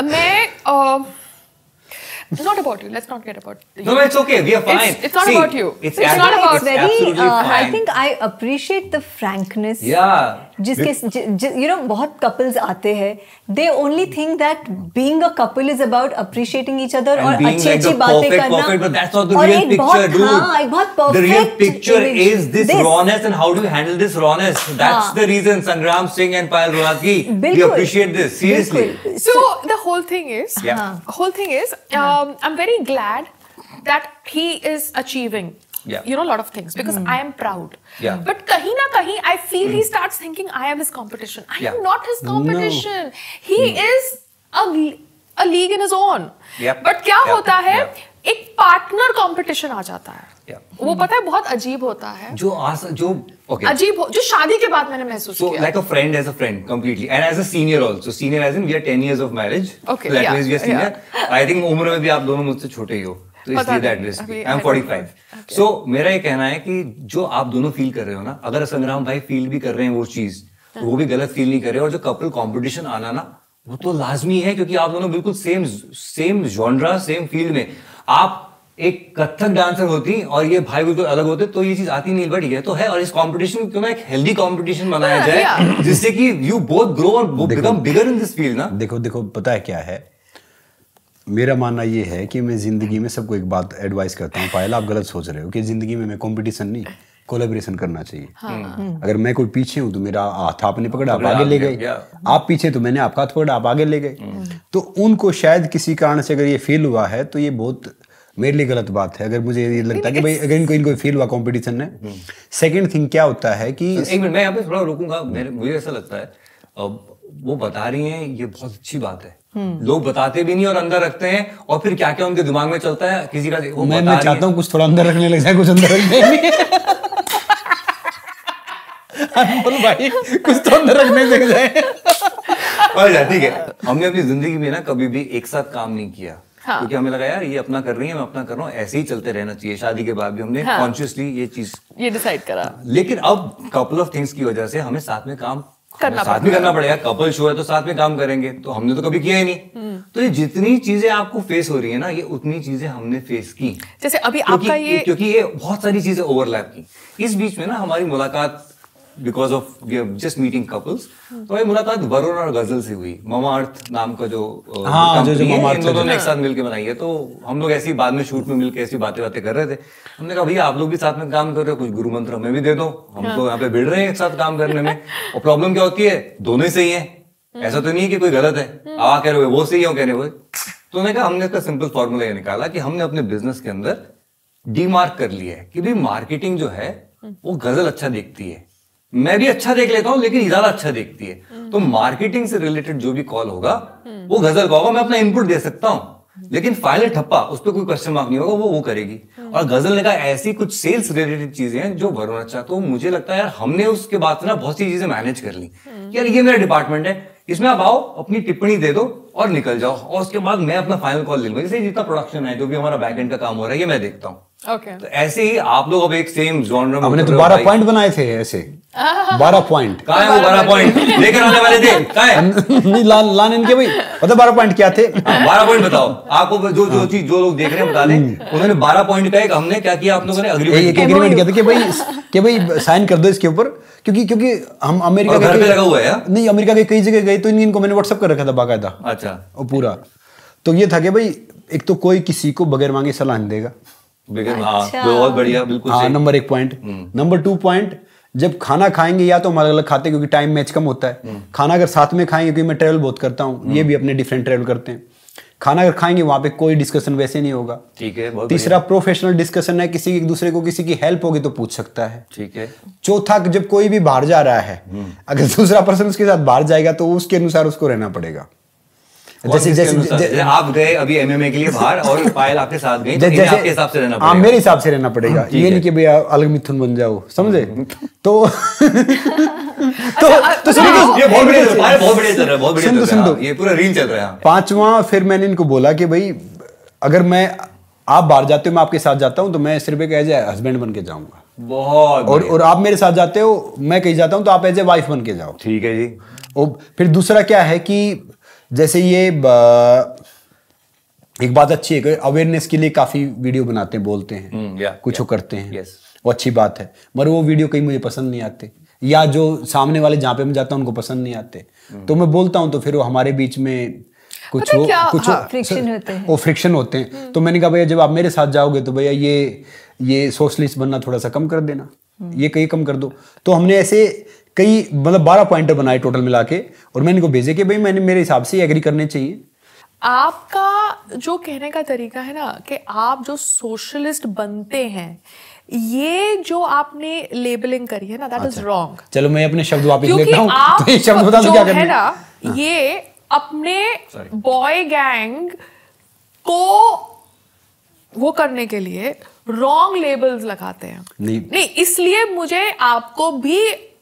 मैं not about you. Let's not get about you. No, it's okay. We are fine. It's not about you. It's not about. It's very. absolutely fine. I think I appreciate the frankness. Yeah. जिसके you know बहुत couples आते हैं. They only think that being a couple is about appreciating each other और अच्छी बातें करना. Perfect, but that's not the real picture, dude. हाँ, एक बहुत perfect. The real picture is this rawness and how do you handle this rawness? That's the reason Sangram Singh and Payal Rohaki, we appreciate this seriously. So the whole thing is, I'm very glad that he is achieving, you know, a lot of things because I am proud. But kahin na kahin, I feel he starts thinking I am his competition. I am not his competition. He is a league in his own. But क्या होता है? एक partner competition आ जाता है. वो पता है बहुत अजीब होता है. जो okay. अजीब जो शादी के बाद मैंने महसूस किया. So like a friend as a friend completely and as a senior also. Senior as in we are 10 years of marriage. Okay. So that means we are senior. I think उम्र में भी आप दोनों मुझसे छोटे ही हो. तो इसलिए that risk. I'm 45. So मेरा ये कहना है कि जो आप दोनों फील कर रहे हो ना, अगर संग्राम भाई फील भी कर रहे हैं वो चीज, तो वो भी गलत फील नहीं कर रहे. और जो कपल कंपटीशन आना ना, वो तो लाजमी है क्योंकि आप दोनों बिल्कुल सेम जॉनरा सेम फील्ड में. आप एक कथक डांसर होती और ये भाई बिल्कुल अलग होते तो ये चीज आती नहीं. बट ये तो है. और इस कंपटीशन क्यों ना एक हेल्दी कंपटीशन बनाया जाए जिससे कि यू बोथ ग्रो और become bigger in this field ना. देखो पता है क्या है, मेरा मानना ये है कि मैं जिंदगी में सबको एक बात एडवाइस करता हूँ. पायल आप गलत सोच रहे हो कि जिंदगी में मैं कंपटीशन नहीं कोलैबोरेशन करना चाहिए. अगर मैं कोई पीछे हूं तो मेरा हाथ आपने पकड़ा आप आगे ले गए, आप पीछे तो मैंने आपका हाथ पकड़ा आप आगे ले गए. तो उनको शायद किसी कारण से अगर ये फील हुआ है तो ये बहुत मेरे लिए गलत बात है. अगर मुझे ये लगता है कि भाई अगर इनको फील हुआ कंपटीशन में. सेकंड थिंग क्या होता है कि एक मिनट मैं यहाँ पे थोड़ा रुकूंगा. मुझे ऐसा लगता है वो बता रही हैं ये बहुत अच्छी बात है. लोग बताते भी नहीं और अंदर रखते हैं और फिर क्या क्या उनके दिमाग में चलता है किसी का. मैं चाहता हूँ कुछ थोड़ा अंदर रखने लग जाए, कुछ अंदर रखने बोल भाई कुछ तो अंदर रखने लग जाए. ठीक है. हमने अपनी जिंदगी में ना कभी भी एक साथ काम नहीं किया. क्योंकि हमें लगा यार ये अपना कर रही है मैं अपना कर रहा हूँ, ऐसे ही चलते रहना चाहिए. शादी के बाद भी हमने कॉन्शियसली ये डिसाइड करा. लेकिन अब कपल ऑफ थिंग्स की वजह से हमें साथ में काम करना पड़ेगा. कपल शो है तो साथ में काम करेंगे. तो हमने तो कभी किया ही नहीं. तो ये जितनी चीजें आपको फेस हो रही है ना ये उतनी चीजें हमने फेस की. जैसे अभी आपका क्योंकि ये बहुत सारी चीजें ओवरलैप की. इस बीच में ना हमारी मुलाकात because of just meeting couples, तो ये मुलाकात वरुण और गजल से हुई. मामा अर्थ नाम का जो इन दोनों ने एक साथ मिलकर बनाई है. तो हम लोग ऐसी बाद में शूट में मिलकर ऐसी बातें कर रहे थे. हमने कहा भैया आप लोग भी साथ में काम कर रहे हो, कुछ गुरु मंत्र हमें भी दे दो. हम तो यहाँ पे भिड़ रहे हैं एक साथ काम करने में. और प्रॉब्लम क्या होती है दोनों ही सही है. ऐसा तो नहीं है कि कोई गलत है. आप कह रहे हो वो सही हो कह रहे हो. तो उन्होंने कहा हमने इसका सिंपल फॉर्मूला ये निकाला कि हमने अपने बिजनेस के अंदर डीमार्क कर लिया है कि भाई मार्केटिंग जो है वो गजल अच्छा देखती है, मैं भी अच्छा देख लेता हूं लेकिन ज्यादा अच्छा देखती है. तो मार्केटिंग से रिलेटेड जो भी कॉल होगा वो गजल का होगा. मैं अपना इनपुट दे सकता हूं लेकिन फाइनल ठप्पा उस पर कोई क्वेश्चन मार्क नहीं होगा, वो करेगी. और गजल ने कहा ऐसी कुछ सेल्स रिलेटेड चीजें हैं जो वरुण अच्छा. तो मुझे लगता है यार हमने उसके बाद से ना बहुत सी चीजें मैनेज कर ली. यार ये मेरा डिपार्टमेंट है, इसमें आप आओ अपनी टिप्पणी दे दो और निकल जाओ. और उसके बाद मैं अपना फाइनल कॉल ले लूंगा. जैसे जितना प्रोडक्शन है जो भी हमारा बैक एंड का काम हो रहा है ये मैं देखता हूँ. तो ऐसे ही आप लोग अब एक सेम जॉनर में हमने तो 12 पॉइंट बनाए थे ऐसे. 12 पॉइंट कहाँ है वो 12 पॉइंट लेकर आने वाले थे कहाँ है? नहीं लाने इनके भाई पता 12 पॉइंट क्या थे. 12 पॉइंट बताओ आपको जो चीज जो लोग देख रहे हैं बता दें. उन्होंने 12 पॉइंट का एक हमने क्या किया आप लोगों ने एग्रीमेंट किया था कि भाई साइन कर दो इसके ऊपर. क्योंकि हम अमेरिका घर पे लगा हुआ है. नहीं अमेरिका के कई जगह गए तो इनको मैंने व्हाट्सएप कर रखा था बाकायदा. अच्छा पूरा. तो ये था कि भाई एक तो कोई किसी को बगैर मांगे सलाह नहीं देगा. बहुत बढ़िया बिल्कुल. Number 1 point. नंबर 2 पॉइंट जब खाना खाएंगे या तो हम अलग अलग खाते हैं क्योंकि टाइम मैच कम होता है. खाना अगर साथ में खाएंगे क्योंकि मैं ट्रेवल बहुत करता हूँ, ये भी अपने डिफरेंट ट्रेवल करते हैं. खाना अगर खाएंगे वहां पे कोई डिस्कशन वैसे नहीं होगा। ठीक है, बहुत तीसरा प्रोफेशनल डिस्कशन है, किसी एक दूसरे को किसी की हेल्प होगी तो पूछ सकता है। ठीक है। चौथा, जब कोई भी बाहर जा रहा है, अगर दूसरा पर्सन उसके साथ बाहर जाएगा तो उसके अनुसार उसको रहना पड़ेगा। जैसे आप गए अभी एमएमए के लिए बाहर और पायल आपके साथ गई, तो इन्हें आपके हिसाब से रहना पड़ेगा। मेरे हिसाब से रहना पड़ेगा, ये नहीं कि भैया अलग मिथुन बन जाओ, समझे? तो ये बहुत बढ़िया चल रहा है, बहुत बढ़िया चल रहा है, ये पूरा रील चल रहा है। पांचवा, फिर मैंने इनको बोला कि भाई अगर आप बाहर जाते हो, मैं आपके साथ जाता हूं, तो मैं सिर्फ एक एज ए हस्बैंड बन के जाऊंगा। बहुत और आप मेरे साथ जाते हो, मैं कहीं जाता हूं तो आप एज ए वाइफ बन के जाओ। ठीक है जी। और फिर दूसरा क्या है कि जैसे ये एक बात अच्छी है कि अवेयरनेस के लिए काफी वीडियो बनाते हैं, बोलते हैं, कुछ वो करते हैं, वो अच्छी बात है, मगर वो वीडियो कहीं मुझे पसंद नहीं आते, या जो सामने वाले जहाँ पे मैं जाता हूँ उनको पसंद नहीं आते, तो मैं बोलता हूँ तो फिर वो हमारे बीच में कुछ फ्रिक्शन होते हैं। तो मैंने कहा भैया जब आप मेरे साथ जाओगे तो भैया ये सोशलिस्ट बनना थोड़ा सा कम कर देना, ये कहीं कम कर दो। तो हमने ऐसे कई मतलब 12 पॉइंटर बनाए टोटल मिला के, और मैंने इनको भेजे कि भाई मैंने मेरे हिसाब से एग्री करने चाहिए। आपका जो कहने का तरीका है ना कि आप जो सोशलिस्ट बनते हैं, ये जो आपने लेबलिंग करी है ना, दैट इज रॉन्ग। चलो मैं अपने शब्द वापस लेता हूं, तो ये शब्द बता दो क्या करना है ना, ये अपने बॉय गैंग को वो करने के लिए रॉन्ग लेबल्स लगाते हैं। नहीं, इसलिए मुझे आपको भी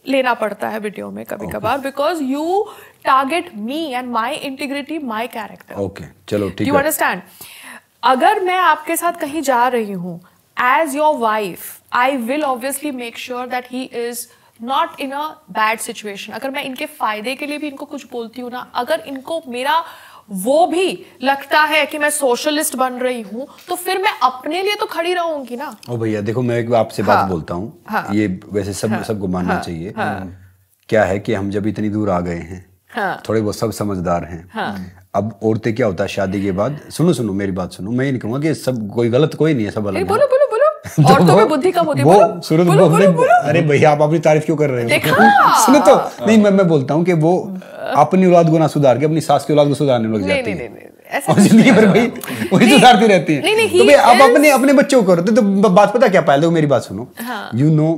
लेना पड़ता है वीडियो में कभी कभार, because you target me and my integrity, my character. Okay, चलो ठीक है। You understand? अगर मैं आपके साथ कहीं जा रही हूं as your wife, I will obviously make sure that he is not in a bad situation. अगर मैं इनके फायदे के लिए भी इनको कुछ बोलती हूँ ना, अगर इनको मेरा वो भी लगता है कि मैं सोशलिस्ट बन रही हूँ, तो फिर मैं अपने लिए तो खड़ी रहूंगी ना। ओ भैया देखो, मैं एक आपसे बात बोलता हूँ, ये वैसे सबको मानना चाहिए। क्या है कि हम जब इतनी दूर आ गए हैं, थोड़े बहुत सब समझदार हैं। अब औरतें क्या होता है शादी के बाद, सुनो मेरी बात सुनो, मैं ये नहीं कहूँगा कि सब कोई गलत, कोई नहीं है, सब अलग। बोलो औरतों में बुद्धि कम होती है। अरे भैया आप अपनी तारीफ क्यों कर रहे हो? सुनो तो, नहीं मैं बोलता हूँ कि वो अपनी औलाद को ना सुधार के अपनी सास की औलाद को सुधारने लग जाती है, और जिंदगी भर वही सुधारती रहती है। तो भाई आप अपने बच्चों को करते, तो बात पता क्या पायल, मेरी बात सुनो, यू नो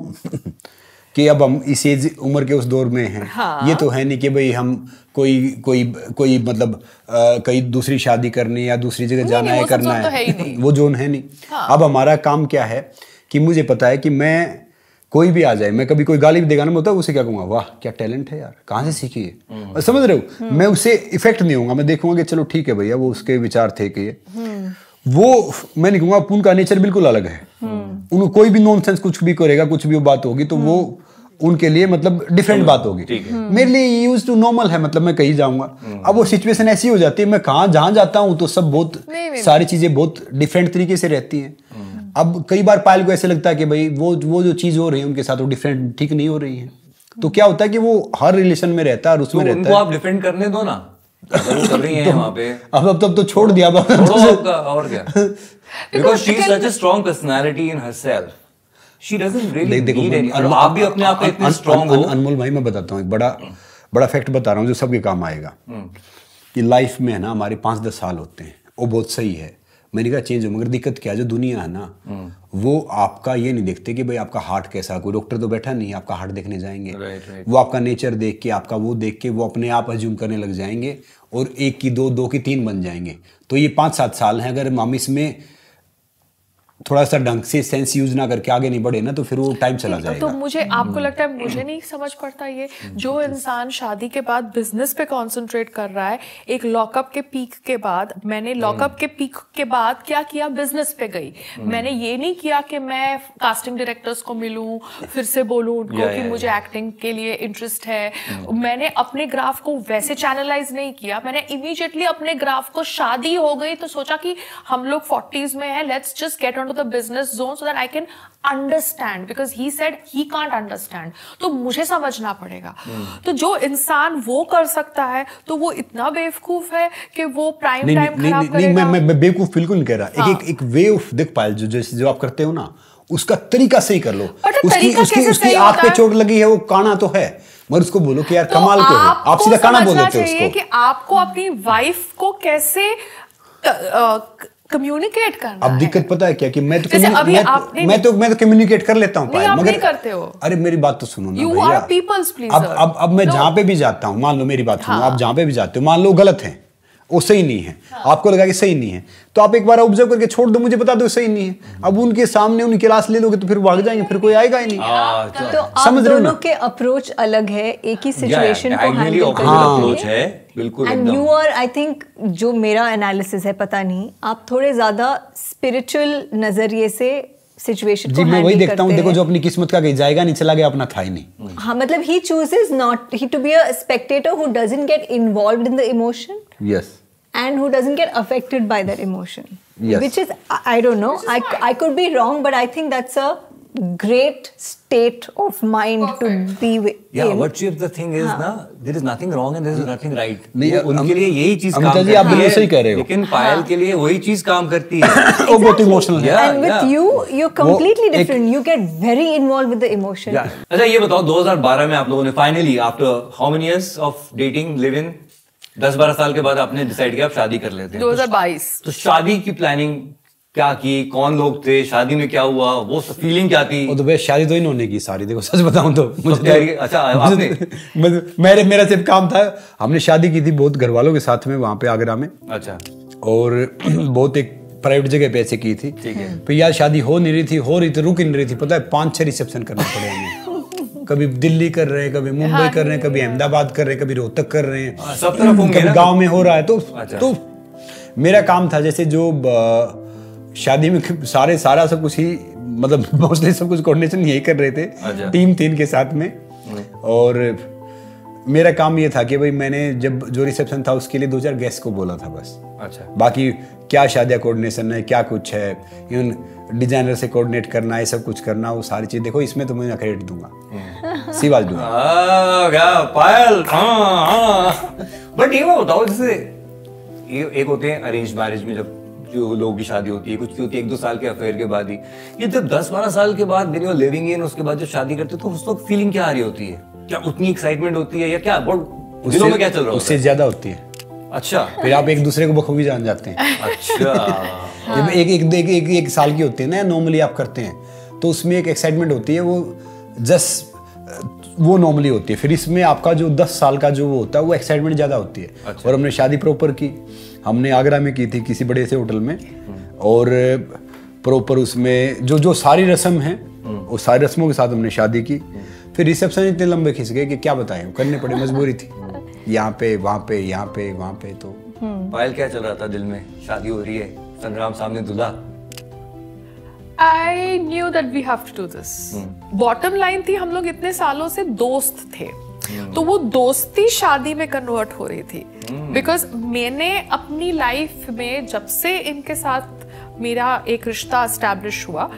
कि अब हम इस एज उम्र के उस दौर में हैं। ये तो है नहीं कि भाई हम कोई मतलब कहीं दूसरी शादी करनी या दूसरी जगह जाना है, करना है, वो जोन है नहीं। अब हमारा काम क्या है कि मुझे पता है कि मैं कोई भी आ जाए, मैं कभी कोई गाली भी देगा ना, मैं उसे क्या कहूँगा, वाह क्या टैलेंट है यार, कहाँ से सीखी है, समझ रहे हो? मैं उससे इफेक्ट नहीं होऊंगा, मैं देखूंगा कि चलो ठीक है भैया, वो उसके विचार थे कि वो, मैं नहीं कहूँगा उनका नेचर बिल्कुल अलग है, उनको कोई भी नॉनसेंस कुछ भी करेगा, कुछ भी बात होगी तो वो उनके लिए मतलब डिफरेंट बात होगी। मेरे लिए यूज टू नॉर्मल है, मतलब मैं कहीं जाऊंगा, अब वो सिचुएशन ऐसी हो जाती है, मैं जहां जाता हूं तो सब बहुत सारी चीजें बहुत डिफरेंट तरीके से रहती हैं। अब कई बार पायल को ऐसे लगता है कि भाई वो जो चीज हो रही है उनके साथ वो डिफरेंट ठीक नहीं हो रही है, तो क्या होता है कि वो हर रिलेशन में रहता है और उसमें रहता है। आप डिफरेंट करने दो ना, कर रही हैं वहां पे। अब तो छोड़ दिया, और क्या, because she is such a strong personality in herself, she doesn't really need any. आप भी अपने आप को इतने स्ट्रांग हो। अनमोल भाई मैं बताता हूँ एक बड़ा फैक्ट बता रहा हूँ जो सबके काम आएगा। कि लाइफ में है ना हमारे 5-10 साल होते हैं, वो बहुत सही है, मैंने कहा चेंज हो, मगर दिक्कत क्या है, जो दुनिया है ना वो आपका ये नहीं देखते कि भाई आपका हार्ट कैसा, कोई डॉक्टर तो बैठा नहीं आपका हार्ट देखने जाएंगे। वो आपका नेचर देख के, आपका वो देख के वो अपने आप अज्यूम करने लग जाएंगे और 1 की 2, 2 की 3 बन जाएंगे। तो ये 5-7 साल हैं, अगर हम इसमें थोड़ा सा ढंग से सेंस यूज ना करके आगे नहीं बढ़े ना तो फिर वो टाइम चला जाएगा। तो मुझे आपको लगता है मुझे नहीं समझ पड़ता ये, जो इंसान शादी के बाद बिजनेस पे कंसंट्रेट कर रहा है, एक लॉकअप के पीक के बाद, मैंने लॉकअप के पीक के बाद क्या किया, बिजनेस पे गई। मैंने ये नहीं किया कि मैं कास्टिंग डायरेक्टर्स को मिलूं, फिर से बोलूं उनको कि मुझे एक्टिंग के लिए इंटरेस्ट है। मैंने अपने ग्राफ को वैसे चैनलाइज नहीं किया, मैंने इमीडिएटली अपने ग्राफ को, शादी हो गई तो सोचा कि हम लोग 40s में हैं, let's just get on the business zone so that I can understand, because he said he can't understand, तो मुझे समझना पड़ेगा। तो जो इंसान वो कर सकता है तो वो इतना बेवकूफ है कि वो प्राइम टाइम खराब करेगा। मैं बेवकूफ बिल्कुल नहीं कह रहा। एक वे ऑफ देख पायल जो आप करते हो ना, उसका तरीका सही कर लो। उसकी आंख पे चोट लगी है, वो काना तो है, मगर उसको बोलो कि यार कमाल के हो, आप सीधा काना बोल देते हो उसको। कि आपको अपनी वाइफ को कैसे कम्युनिकेट करना अब दिक्कत पता है क्या कि मैं तो जैसे अभी आपने- मैं तो कम्युनिकेट कर लेता हूँ नहीं, आप नहीं करते हो। अरे मेरी बात तो सुनो ना You भैया। are people's pleaser. अब मैं No. जहाँ पे भी जाता हूँ, मान लो मेरी बात सुनो, हाँ। आप जहाँ पे भी जाते हो, मान लो गलत है, वो सही नहीं है, आपको लगा कि सही नहीं है, तो आप एक बार ऑब्जर्व करके छोड़ दो, मुझे बता दो सही नहीं है। अब उनके सामने उनकी क्लास ले लोगे तो फिर भाग जाएंगे, फिर कोई आएगा ही नहीं। तो आप समझ रहे हो ना? दोनों के अप्रोच अलग है, एक ही सिचुएशन को diagonally हैंडल opposite करने approach के लिए। है, बिल्कुल एंड एकदम। यू आर, आई थिंक, जो मेरा एनालिसिस है, पता नहीं, आप थोड़े ज्यादा स्पिरिचुअल नजरिए से सिचुएशन को जी मैं वही हैंडल देखता हूँ, करते देखो हैं। जो अपनी किस्मत का कहीं जाएगा नहीं, चला गया अपना था ही नहीं। हाँ, मतलब he chooses not he to be a spectator who doesn't get involved in the emotion yes and who doesn't get affected by that emotion. Yes. Which is, I don't know, I could be wrong, but I think that's a great state of mind to be with. Yeah, in. but the thing is ना, there is nothing wrong and there is nothing right. नहीं, वो उनके लिए यही चीज काम अमिता जी, आप करती बिल्कुल है, सही कह रहे हो। लेकिन पायल के लिए वही चीज काम करती है। वो बहुत इमोशनल है। Yeah, And with yeah. you, you're completely एक- different. You get very involved with the emotion. Yeah. अच्छा ये बताओ 2012 में आप लोगों ने finally after how many years of dating live in 10-12 साल के बाद आपने डिसाइड किया आप शादी कर लेते हैं। 2022 तो शादी की प्लानिंग क्या की, कौन लोग थे, शादी में क्या हुआ, वो फीलिंग क्या थी? वो तो बस शादी तो इन्होंने की सारी, देखो सच बताऊं तो तैयारी- अच्छा, आपने? मेरा सिर्फ काम था, हमने शादी की थी बहुत घर वालों के साथ में वहां पे आगरा में, अच्छा और बहुत एक प्राइवेट जगह पे ऐसे की थी। ठीक है। फिर यार शादी हो नहीं रही थी, हो रही थी, रुक ही नहीं रही थी, पता है 5-6 रिसेप्शन करने पड़े हमें। कभी दिल्ली कर रहे हैं, कभी मुंबई कर रहे हैं, कभी अहमदाबाद कर रहे हैं, कभी रोहतक कर रहे हैं, सब तरफ होंगे कभी ना? गाँव में हो रहा है। अच्छा। तो मेरा काम था जैसे जो शादी में सारा सब कुछ ही, मतलब मोस्टली सब कुछ कोऑर्डिनेशन यही कर रहे थे, अच्छा। टीम 3 के साथ में। और मेरा काम ये था कि भाई मैंने जब जो रिसेप्शन था उसके लिए 2-4 गेस्ट को बोला था बस। अच्छा बाकी क्या शादियाँ कोऑर्डिनेशन है, क्या कुछ है, इवन डिजाइनर से कोऑर्डिनेट करना है, सब कुछ करना, वो सारी चीज देखो इसमें तो मैं क्रेडिट दूंगा, सीवाज दूंगा। क्या पायल, बट ये बताओ जैसे एक होते हैं अरेंज मैरिज में जब जो लोगों की शादी होती है, कुछ की होती है 1-2 साल के अफेयर के बाद ही, ये जब 10-12 साल के बाद दिन लिविंग इन, उसके बाद जब शादी करते हो तो उस वक्त फीलिंग क्या आ रही होती है? क्या उतनी एक्साइटमेंट होती है या क्या बहुत दिलों में क्या चल रहा होता उससे है? ज्यादा होती है। अच्छा फिर आप एक दूसरे को बखूबी जान जाते हैं। अच्छा जब एक साल की होती है ना नॉर्मली आप करते हैं, तो उसमें एक एक्साइटमेंट होती है, वो नॉर्मली होती है। फिर इसमें आपका जो 10 साल का जो वो होता है वो एक्साइटमेंट ज्यादा होती है। अच्छा। और हमने शादी प्रॉपर की, हमने आगरा में की थी किसी बड़े से होटल में, और प्रॉपर उसमें जो सारी रस्म है वो सारी रस्मों के साथ हमने शादी की। फिर रिसेप्शन इतने लंबे खिंच गए कि क्या बताएं, करने पड़े, मजबूरी थी, यहाँ पे वहाँ पे यहाँ पे वहाँ पे। तो पायल क्या चल रहा था दिल में? शादी हो रही है, संग्राम सामने दूल्हा। I knew that we have to do this. Bottom line थी, हम लोग इतने सालों से दोस्त थे, तो वो दोस्ती शादी में कन्वर्ट हो रही थी। बिकॉज मैंने अपनी लाइफ में जब से इनके साथ मेरा एक रिश्ता एस्टैब्लिश हुआ,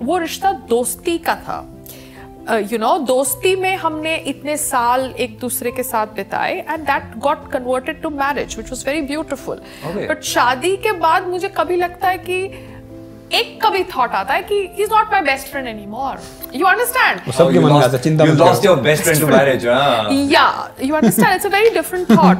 वो रिश्ता दोस्ती का था। दोस्ती में हमने इतने साल एक दूसरे के साथ बिताए, and that got converted to marriage which was very beautiful. But शादी के बाद मुझे कभी लगता है कि एक कभी थॉट आता है कि ही is not my best friend anymore. You understand? सबके मन में आता है, चिंता मत करो। You lost your best friend to marriage, हाँ। Yeah, you understand? It's a very different thought.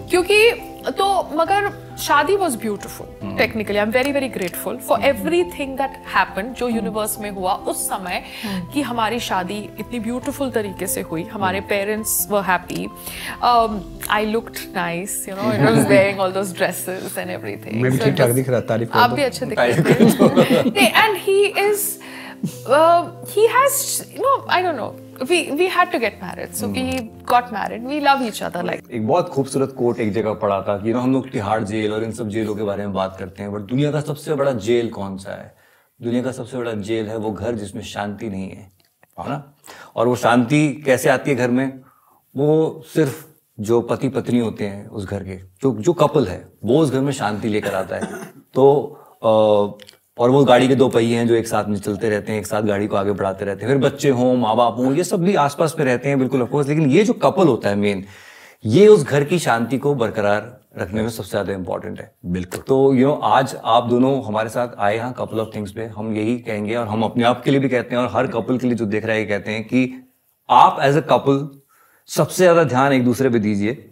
क्योंकि तो मगर शादी was beautiful. Technically, I'm very very grateful for everything that happened जो यूनिवर्स में हुआ उस समय, कि हमारी शादी इतनी beautiful तरीके से हुई। हमारे parents were happy. I looked nice, I was wearing all those dresses and everything. मैं भी So ठीक it ठाक was- दिख रहा, तारीफ कर आप दो। भी अच्छे दिख रहे थे। And he has, I don't know. We had to get married, so we got married. We love each other like. एक बहुत खूबसूरत कोट एक जगह पढ़ा था कि हम लोग तिहाड़ जेल और इन सब जेलों के बारे में बात करते हैं, बट दुनिया का सबसे बड़ा जेल कौन सा है? दुनिया का सबसे बड़ा जेल है वो घर जिसमें शांति नहीं है ना? और वो शांति कैसे आती है घर में? वो सिर्फ जो पति पत्नी होते हैं उस घर के, जो कपल है, वो उस घर में शांति लेकर आता है। तो और वो गाड़ी के 2 पहिए हैं जो एक साथ में चलते रहते हैं, एक साथ गाड़ी को आगे बढ़ाते रहते हैं। फिर बच्चे हों, माँ बाप हों, ये सब भी आसपास में रहते हैं, बिल्कुल ऑफ कोर्स, लेकिन ये जो कपल होता है मेन, ये उस घर की शांति को बरकरार रखने में सबसे ज्यादा इंपॉर्टेंट है। बिल्कुल। तो आज आप दोनों हमारे साथ आए हैं कपल ऑफ थिंग्स पे, हम यही कहेंगे और हम अपने आप के लिए भी कहते हैं और हर कपल के लिए जो देख रहा है कहते हैं कि आप एज अ कपल सबसे ज्यादा ध्यान एक दूसरे पे दीजिए,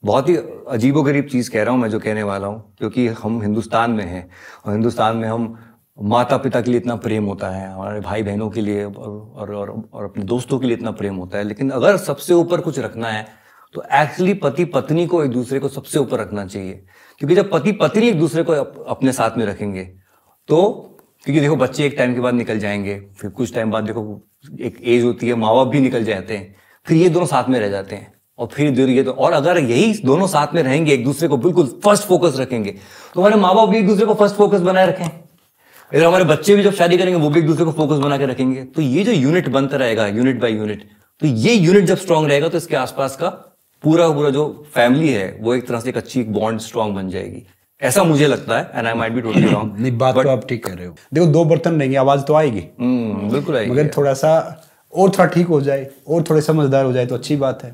बहुत ही अजीबोगरीब चीज कह रहा हूं मैं जो कहने वाला हूं, क्योंकि हम हिंदुस्तान में हैं और हिंदुस्तान में हम माता पिता के लिए इतना प्रेम होता है, हमारे भाई बहनों के लिए और अपने दोस्तों के लिए इतना प्रेम होता है, लेकिन अगर सबसे ऊपर कुछ रखना है तो एक्चुअली पति पत्नी को एक दूसरे को सबसे ऊपर रखना चाहिए। क्योंकि जब पति पत्नी एक दूसरे को अपने साथ में रखेंगे तो, क्योंकि देखो बच्चे एक टाइम के बाद निकल जाएंगे, फिर कुछ टाइम बाद देखो एक एज होती है, माँ बाप भी निकल जाते हैं, फिर ये दोनों साथ में रह जाते हैं और फिर ये तो, और अगर यही दोनों साथ में रहेंगे, एक दूसरे को बिल्कुल फर्स्ट फोकस रखेंगे, तो हमारे माँ बाप भी एक दूसरे को फर्स्ट फोकस बनाए रखें, इधर हमारे बच्चे भी जब शादी करेंगे वो भी एक दूसरे को फोकस बना के रखेंगे, तो ये जो यूनिट बनता रहेगा यूनिट बाय यूनिट, तो ये यूनिट जब स्ट्रांग रहेगा तो इसके आसपास का पूरा जो फैमिली है वो एक तरह से एक अच्छी बॉन्ड स्ट्रांग बन जाएगी, ऐसा मुझे लगता है। And I might be totally wrong. नहीं, बात तो आप ठीक कह रहे हो। देखो, दो बर्तन रहेंगे, आवाज तो आएगी, बिल्कुल आएगी, मगर थोड़ा सा और थोड़ा ठीक हो जाए और थोड़े समझदार हो जाए तो अच्छी बात है।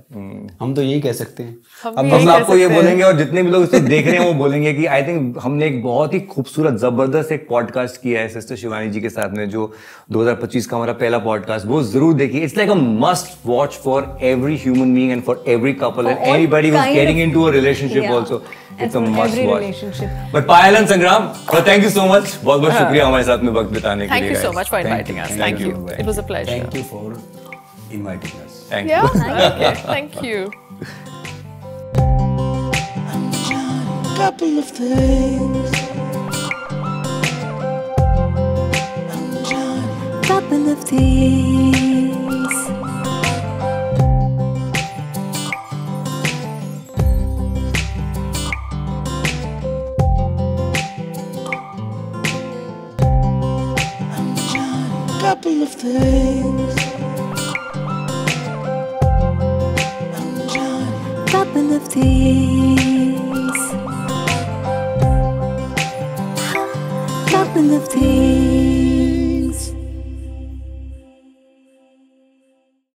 हम तो यही कह सकते हैं। हम आपको ये बोलेंगे और जितने भी लोग इसे देख रहे हैं वो बोलेंगे कि आई थिंक हमने एक बहुत ही खूबसूरत जबरदस्त एक पॉडकास्ट किया है सिस्टर शिवानी जी के साथ में, जो 2025 का हमारा पहला पॉडकास्ट, वो जरूर देखिए। It's like a must watch for every human being and for every couple and anybody who is getting into a relationship also. It's a must watch. But Payal and संग्राम, थैंक यू सो मच, बहुत बहुत शुक्रिया हमारे साथ में वक्त बिताने के लिए। Thank you so much for inviting us. Thank you, it was a pleasure. Thank you for inviting us. Thank Yeah, you. okay, thank you. Couple of things. Couple of things. Couple of things. Couple of things. Couple of things.